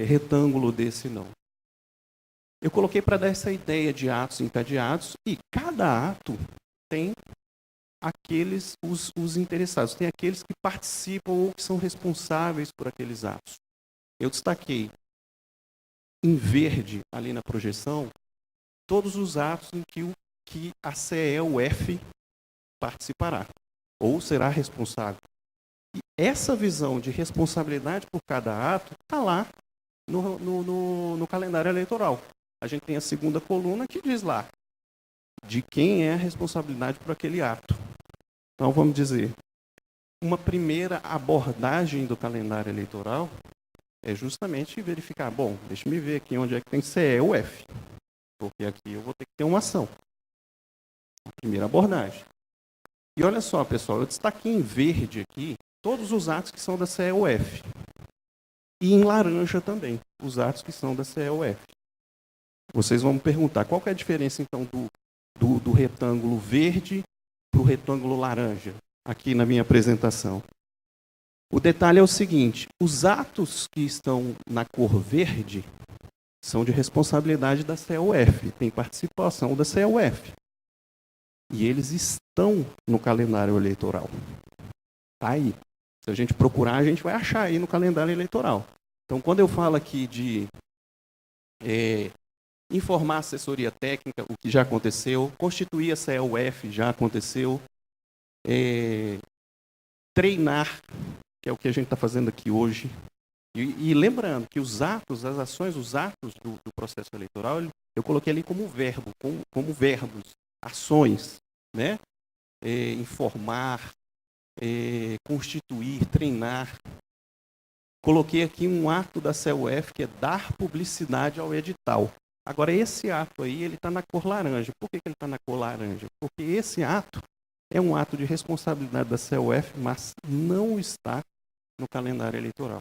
retângulo desse, não. Eu coloquei para dar essa ideia de atos encadeados e cada ato tem os interessados, tem aqueles que participam ou que são responsáveis por aqueles atos. Eu destaquei em verde, ali na projeção, todos os atos em que a CEUF participará, ou será responsável. E essa visão de responsabilidade por cada ato está lá no calendário eleitoral. A gente tem a segunda coluna que diz lá de quem é a responsabilidade por aquele ato. Então, vamos dizer, uma primeira abordagem do calendário eleitoral é justamente verificar, bom, deixa eu ver aqui onde é que tem CEUF, porque aqui eu vou ter que ter uma ação. A primeira abordagem. E olha só, pessoal, eu destaquei em verde aqui todos os atos que são da CEUF. E em laranja também, os atos que são da CEUF. Vocês vão me perguntar, qual que é a diferença, então, do retângulo verde para o retângulo laranja, aqui na minha apresentação? O detalhe é o seguinte, os atos que estão na cor verde são de responsabilidade da CEUF, tem participação da CEUF. E eles estão no calendário eleitoral. Está aí. Se a gente procurar, a gente vai achar aí no calendário eleitoral. Então, quando eu falo aqui de informar a assessoria técnica, o que já aconteceu, constituir a CEUF, já aconteceu, treinar, que é o que a gente está fazendo aqui hoje. E lembrando que os atos, as ações, os atos do processo eleitoral, eu coloquei ali como verbo, como verbos, ações, né? Informar, constituir, treinar. Coloquei aqui um ato da CEUF que é dar publicidade ao edital. Agora, esse ato aí, ele está na cor laranja. Por que ele está na cor laranja? Porque esse ato é um ato de responsabilidade da CEUF, mas não está no calendário eleitoral.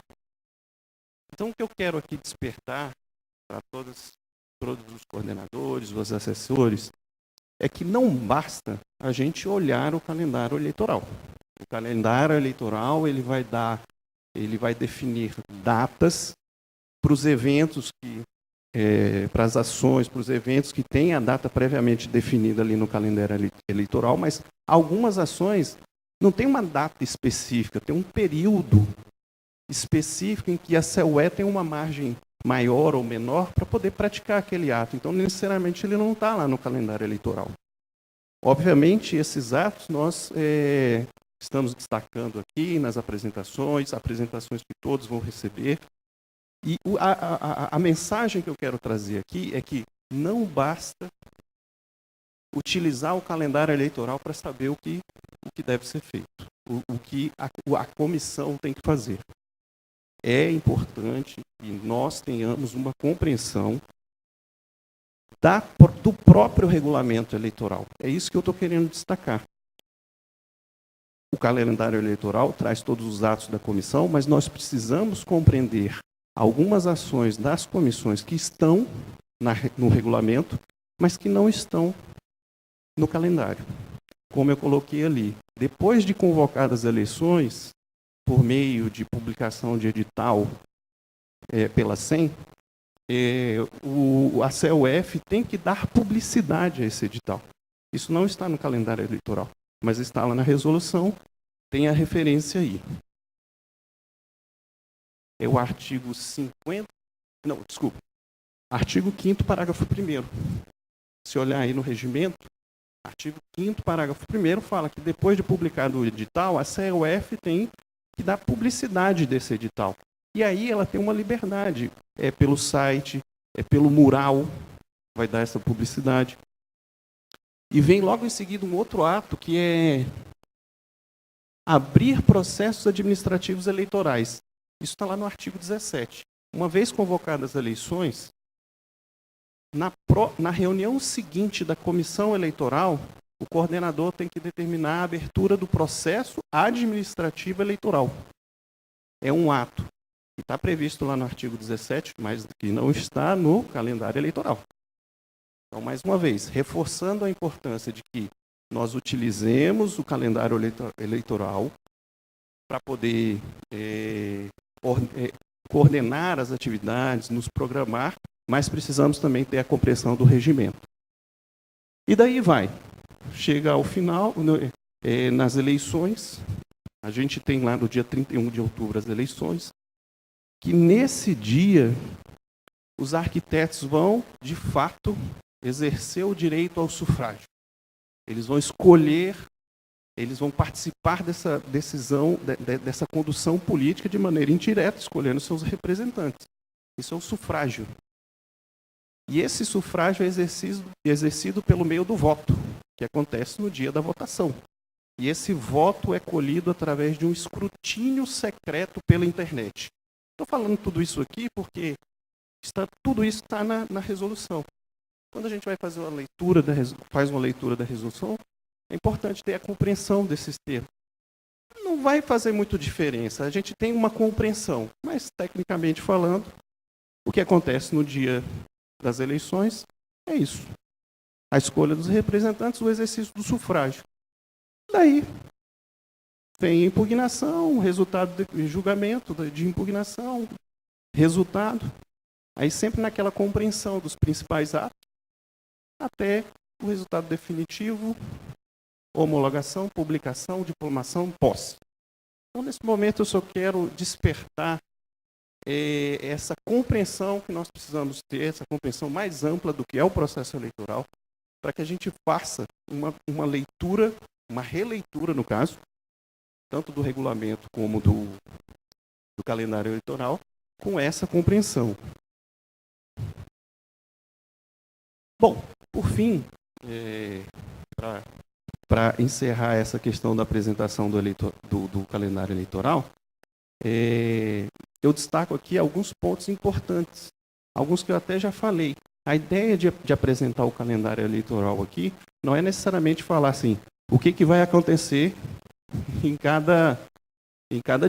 Então, o que eu quero aqui despertar para todos os coordenadores, os assessores, é que não basta a gente olhar o calendário eleitoral. O calendário eleitoral, ele vai definir datas para os eventos para as ações, para os eventos que têm a data previamente definida ali no calendário eleitoral, mas algumas ações Não tem uma data específica, tem um período específico em que a CEUE tem uma margem maior ou menor para poder praticar aquele ato. Então, necessariamente, ele não está lá no calendário eleitoral. Obviamente, esses atos nós estamos destacando aqui nas apresentações que todos vão receber. E a mensagem que eu quero trazer aqui é que não basta utilizar o calendário eleitoral para saber o que deve ser feito, o que a comissão tem que fazer. É importante que nós tenhamos uma compreensão do próprio regulamento eleitoral. É isso que eu estou querendo destacar. O calendário eleitoral traz todos os atos da comissão, mas nós precisamos compreender algumas ações das comissões que estão no regulamento, mas que não estão no calendário. Como eu coloquei ali, depois de convocadas as eleições, por meio de publicação de edital pela SEM, a CEUF tem que dar publicidade a esse edital. Isso não está no calendário eleitoral, mas está lá na resolução, tem a referência aí. É o artigo 50... Não, desculpa. Artigo 5º, parágrafo 1º. Se olhar aí no regimento, artigo 5º, parágrafo 1º, fala que depois de publicado o edital, a CEUF tem que dar publicidade desse edital. E aí ela tem uma liberdade. É pelo site, é pelo mural, vai dar essa publicidade. E vem logo em seguida um outro ato, que é abrir processos administrativos eleitorais. Isso está lá no artigo 17. Uma vez convocadas as eleições, na reunião seguinte da comissão eleitoral, o coordenador tem que determinar a abertura do processo administrativo eleitoral. É um ato que está previsto lá no artigo 17, mas que não está no calendário eleitoral. Então, mais uma vez, reforçando a importância de que nós utilizemos o calendário eleitoral para poder coordenar as atividades, nos programar, mas precisamos também ter a compreensão do regimento. E daí vai. Chega ao final, nas eleições, a gente tem lá no dia 31 de outubro as eleições, que nesse dia os arquitetos vão, de fato, exercer o direito ao sufrágio. Eles vão escolher, eles vão participar dessa decisão, dessa condução política de maneira indireta, escolhendo seus representantes. Isso é o sufrágio. E esse sufrágio é exercido pelo meio do voto, que acontece no dia da votação. E esse voto é colhido através de um escrutínio secreto pela internet. Estou falando tudo isso aqui porque tudo isso está na resolução. Quando a gente vai fazer uma leitura da resolução, é importante ter a compreensão desses termos. Não vai fazer muita diferença, a gente tem uma compreensão, mas tecnicamente falando, o que acontece no dia das eleições é isso. A escolha dos representantes, o exercício do sufrágio. Daí vem a impugnação, o resultado de julgamento, de impugnação, resultado. Aí sempre naquela compreensão dos principais atos, até o resultado definitivo, homologação, publicação, diplomação, posse. Então, nesse momento, eu só quero despertar essa compreensão que nós precisamos ter, essa compreensão mais ampla do que é o processo eleitoral, para que a gente faça uma leitura, uma releitura, no caso, tanto do regulamento como do calendário eleitoral, com essa compreensão. Bom, por fim, para encerrar essa questão da apresentação do calendário eleitoral, eu destaco aqui alguns pontos importantes, alguns que eu até já falei. A ideia de apresentar o calendário eleitoral aqui não é necessariamente falar assim, o que vai acontecer em cada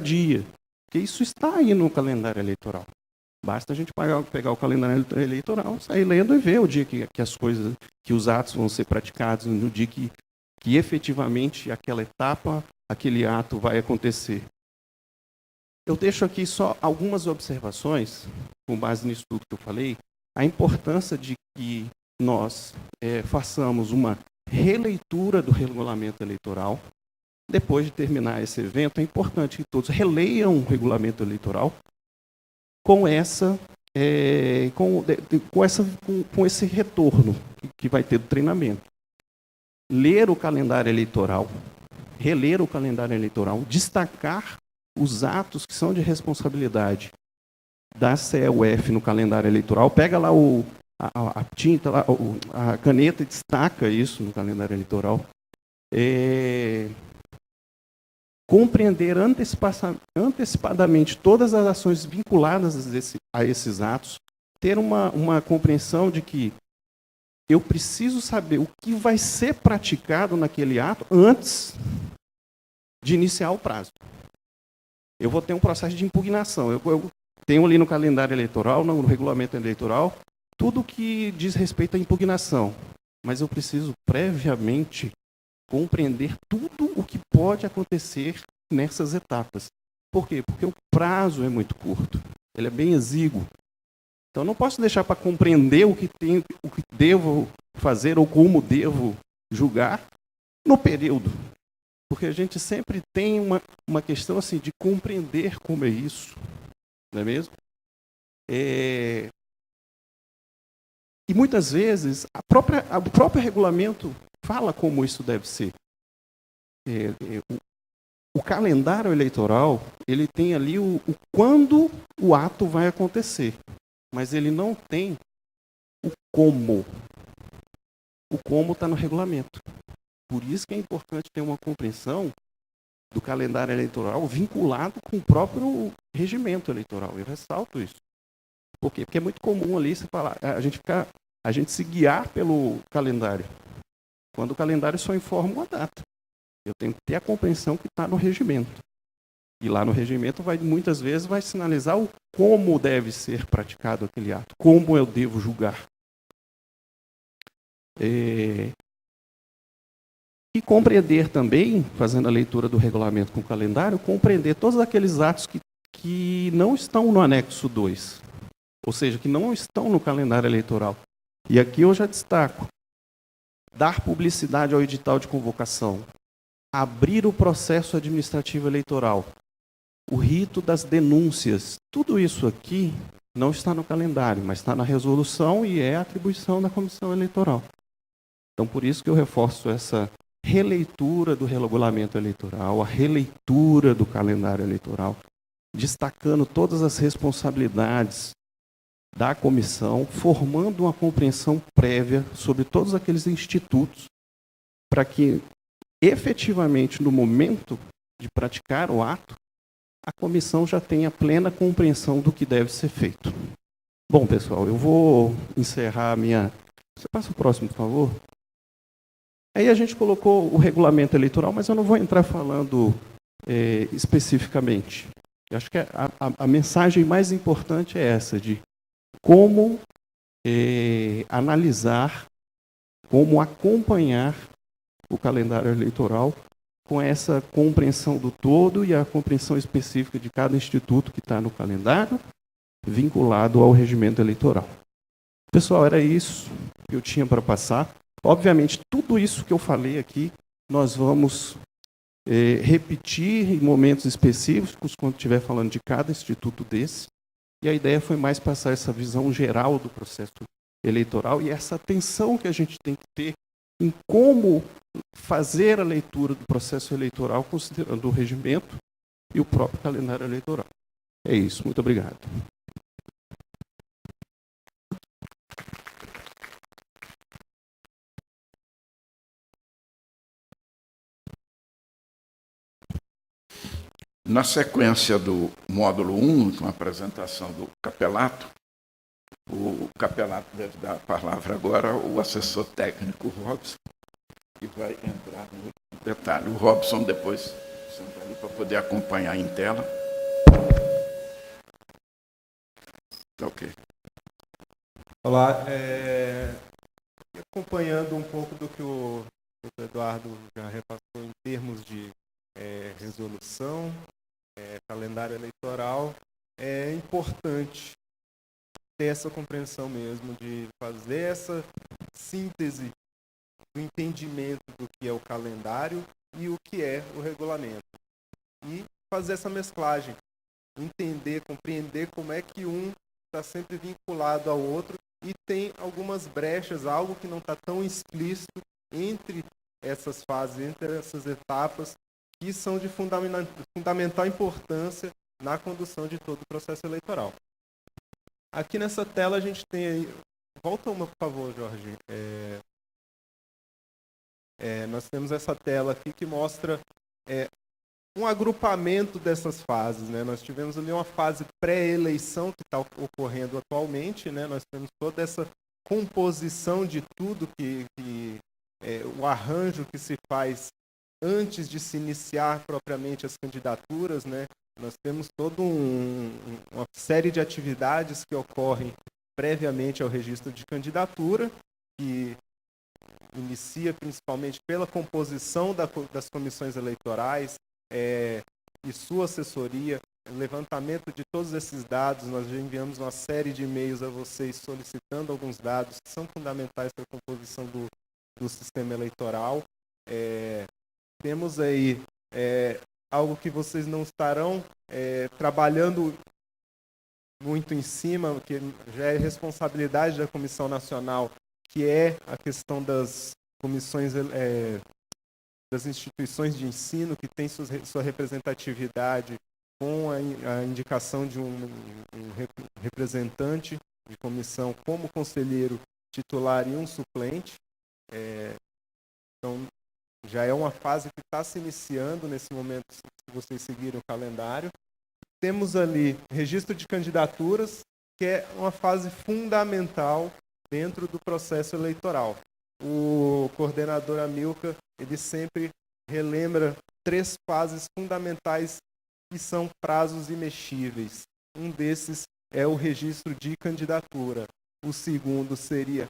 dia, porque isso está aí no calendário eleitoral. Basta a gente pegar o calendário eleitoral, sair lendo e ver o dia que as coisas, que os atos vão ser praticados, no dia que efetivamente aquela etapa, aquele ato vai acontecer. Eu deixo aqui só algumas observações, com base nisso tudo que eu falei, a importância de que nós façamos uma releitura do regulamento eleitoral, depois de terminar esse evento, é importante que todos releiam o regulamento eleitoral com esse retorno que vai ter do treinamento. Ler o calendário eleitoral, reler o calendário eleitoral, destacar os atos que são de responsabilidade da CEUF no calendário eleitoral. Pega lá a tinta, lá, a caneta e destaca isso no calendário eleitoral. Compreender antecipadamente todas as ações vinculadas a esses atos, ter uma compreensão de que eu preciso saber o que vai ser praticado naquele ato antes de iniciar o prazo. Eu vou ter um processo de impugnação. Eu tenho ali no calendário eleitoral, no regulamento eleitoral, tudo que diz respeito à impugnação. Mas eu preciso previamente compreender tudo o que pode acontecer nessas etapas. Por quê? Porque o prazo é muito curto. Ele é bem exíguo. Então, não posso deixar para compreender o que devo fazer ou como devo julgar no período. Porque a gente sempre tem uma questão assim, de compreender como é isso. Não é mesmo? E muitas vezes, o próprio regulamento fala como isso deve ser. O calendário eleitoral, ele tem ali o quando o ato vai acontecer. Mas ele não tem o como. O como está no regulamento. Por isso que é importante ter uma compreensão do calendário eleitoral vinculado com o próprio regimento eleitoral. Eu ressalto isso. Por quê? Porque é muito comum ali você falar, a gente se guiar pelo calendário. Quando o calendário só informa uma data. Eu tenho que ter a compreensão que está no regimento. E lá no regimento, muitas vezes, vai sinalizar o como deve ser praticado aquele ato, como eu devo julgar. E compreender também, fazendo a leitura do regulamento com o calendário, compreender todos aqueles atos que não estão no anexo 2, ou seja, que não estão no calendário eleitoral. E aqui eu já destaco: dar publicidade ao edital de convocação, abrir o processo administrativo eleitoral, o rito das denúncias, tudo isso aqui não está no calendário, mas está na resolução e é atribuição da comissão eleitoral. Então, por isso que eu reforço essa releitura do regulamento eleitoral, a releitura do calendário eleitoral, destacando todas as responsabilidades da comissão, formando uma compreensão prévia sobre todos aqueles institutos, para que, efetivamente, no momento de praticar o ato, a comissão já tenha plena compreensão do que deve ser feito. Bom, pessoal, eu vou encerrar a minha... Você passa o próximo, por favor? Aí a gente colocou o regulamento eleitoral, mas eu não vou entrar falando especificamente. Eu acho que a mensagem mais importante é essa, de como analisar, como acompanhar o calendário eleitoral com essa compreensão do todo e a compreensão específica de cada instituto que está no calendário, vinculado ao regimento eleitoral. Pessoal, era isso que eu tinha para passar. Obviamente, tudo isso que eu falei aqui, nós vamos repetir em momentos específicos, quando estiver falando de cada instituto desse. E a ideia foi mais passar essa visão geral do processo eleitoral e essa atenção que a gente tem que ter em como fazer a leitura do processo eleitoral, considerando o regimento e o próprio calendário eleitoral. É isso. Muito obrigado. Na sequência do módulo 1, com a apresentação do capelato, o capelato deve dar a palavra agora ao assessor técnico Robson, que vai entrar no detalhe. O Robson depois senta ali para poder acompanhar em tela. Tá ok. Olá, acompanhando um pouco do que o Dr. Eduardo já repassou em termos de resolução, calendário eleitoral, é importante ter essa compreensão mesmo, de fazer essa síntese do entendimento do que é o calendário e o que é o regulamento. E fazer essa mesclagem, entender, compreender como é que um está sempre vinculado ao outro e tem algumas brechas, algo que não está tão explícito entre essas fases, entre essas etapas, que são de fundamental importância na condução de todo o processo eleitoral. Aqui nessa tela a gente tem aí... Volta uma, por favor, Jorge. Nós temos essa tela aqui que mostra um agrupamento dessas fases, né? Nós tivemos ali uma fase pré-eleição que está ocorrendo atualmente, né? Nós temos toda essa composição de tudo o arranjo que se faz antes de se iniciar propriamente as candidaturas, né? Nós temos toda uma série de atividades que ocorrem previamente ao registro de candidatura, que inicia principalmente pela composição das comissões eleitorais e sua assessoria, levantamento de todos esses dados. Nós já enviamos uma série de e-mails a vocês solicitando alguns dados que são fundamentais para a composição do sistema eleitoral. Temos aí algo que vocês não estarão trabalhando muito em cima, que já é responsabilidade da Comissão Nacional, que é a questão das comissões, das instituições de ensino, que tem sua representatividade com a indicação de um representante de comissão como conselheiro titular e um suplente. Então, já é uma fase que está se iniciando nesse momento, se vocês seguirem o calendário. Temos ali registro de candidaturas, que é uma fase fundamental dentro do processo eleitoral. O coordenador Amilcar, ele sempre relembra 3 fases fundamentais que são prazos imexíveis. Um desses é o registro de candidatura. O segundo seria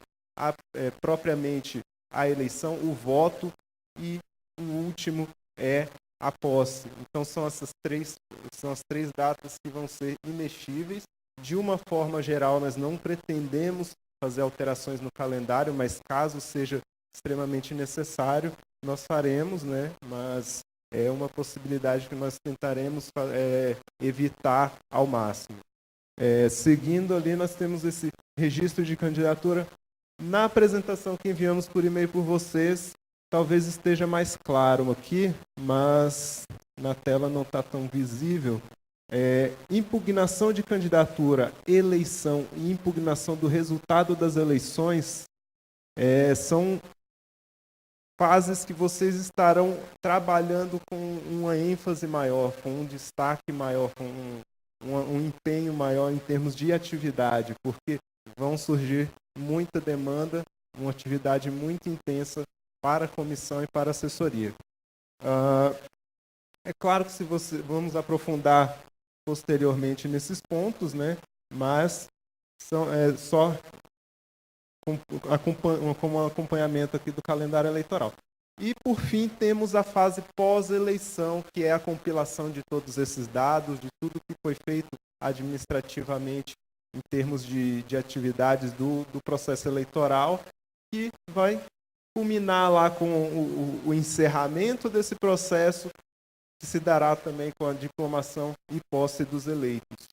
propriamente a eleição, o voto, e o último é a posse. Então são as três datas que vão ser imexíveis. De uma forma geral, nós não pretendemos fazer alterações no calendário, mas caso seja extremamente necessário, nós faremos, né? Mas é uma possibilidade que nós tentaremos evitar ao máximo. Seguindo ali, nós temos esse registro de candidatura. Na apresentação que enviamos por e-mail por vocês, talvez esteja mais claro aqui, mas na tela não está tão visível. Impugnação de candidatura, eleição e impugnação do resultado das eleições são fases que vocês estarão trabalhando com uma ênfase maior, com um destaque maior, com um empenho maior em termos de atividade, porque vão surgir muita demanda, uma atividade muito intensa para a comissão e para a assessoria. É claro que vamos aprofundar posteriormente nesses pontos, né? Mas são só como acompanhamento aqui do calendário eleitoral. E, por fim, temos a fase pós-eleição, que é a compilação de todos esses dados, de tudo que foi feito administrativamente em termos de atividades do processo eleitoral, que vai culminar lá com o encerramento desse processo, que se dará também com a diplomação e posse dos eleitos.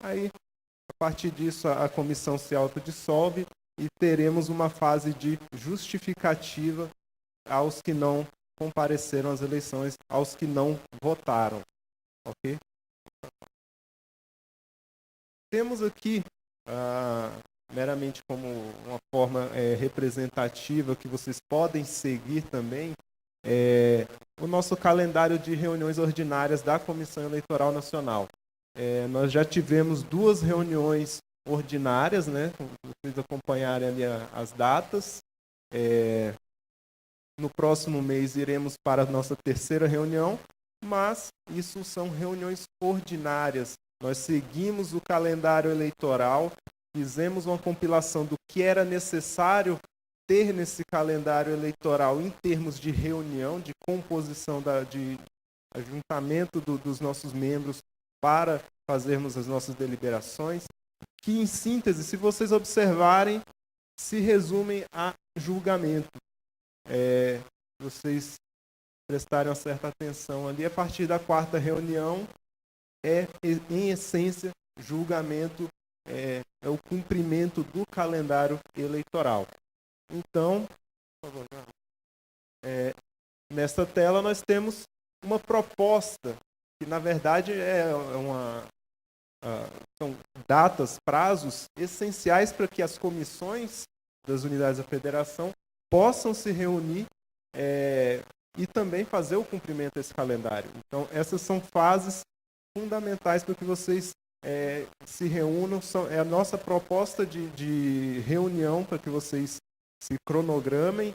Aí, a partir disso, a comissão se autodissolve e teremos uma fase de justificativa aos que não compareceram às eleições, aos que não votaram. Ok? Temos aqui, meramente como uma forma representativa que vocês podem seguir também, o nosso calendário de reuniões ordinárias da Comissão Eleitoral Nacional. Nós já tivemos 2 reuniões ordinárias, né? Vocês acompanharem ali as datas. No próximo mês iremos para a nossa 3ª reunião, mas isso são reuniões ordinárias. Nós seguimos o calendário eleitoral, fizemos uma compilação do que era necessário ter nesse calendário eleitoral em termos de reunião, de composição, de ajuntamento dos nossos membros para fazermos as nossas deliberações, que, em síntese, se vocês observarem, se resumem a julgamento. Vocês prestarem uma certa atenção ali. A partir da quarta reunião, em essência, julgamento, é o cumprimento do calendário eleitoral. Então, por favor, nesta tela nós temos uma proposta, que na verdade são datas, prazos essenciais para que as comissões das unidades da federação possam se reunir e também fazer o cumprimento desse calendário. Então, essas são fases fundamentais para que vocês se reúnam. É a nossa proposta de reunião para que vocês se cronogramem.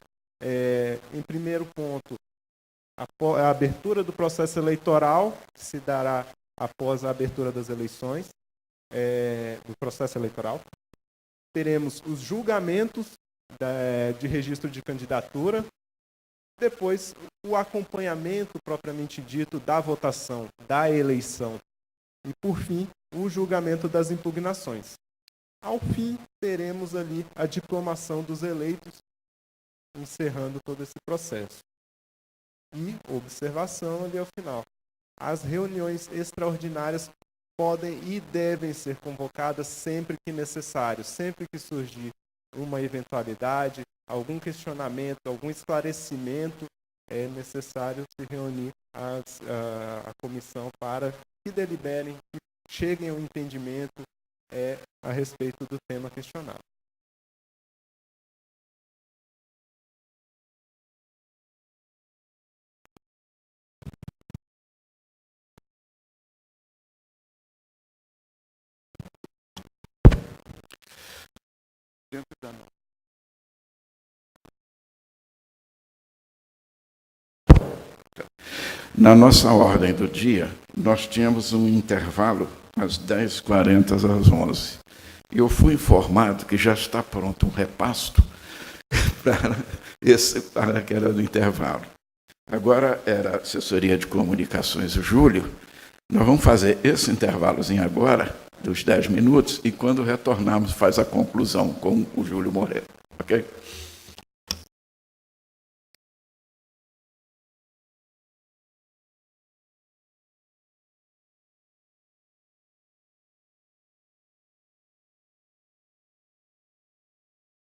Em primeiro ponto, a abertura do processo eleitoral, que se dará após a abertura das eleições, do processo eleitoral. Teremos os julgamentos de registro de candidatura, depois o acompanhamento propriamente dito da votação, da eleição, e por fim o julgamento das impugnações. Ao fim, teremos ali a diplomação dos eleitos, encerrando todo esse processo. E observação ali ao final. As reuniões extraordinárias podem e devem ser convocadas sempre que necessário, sempre que surgir uma eventualidade, algum questionamento, algum esclarecimento, é necessário se reunir a comissão para que deliberem, que cheguem ao entendimento a respeito do tema questionado. Na nossa ordem do dia, nós tínhamos um intervalo às 10h40 às 11h. Eu fui informado que já está pronto um repasto para aquela do intervalo. Agora era a assessoria de comunicações, o Júlio. Nós vamos fazer esse intervalozinho agora, dos 10 minutos, e quando retornarmos faz a conclusão com o Júlio Moreno. Ok?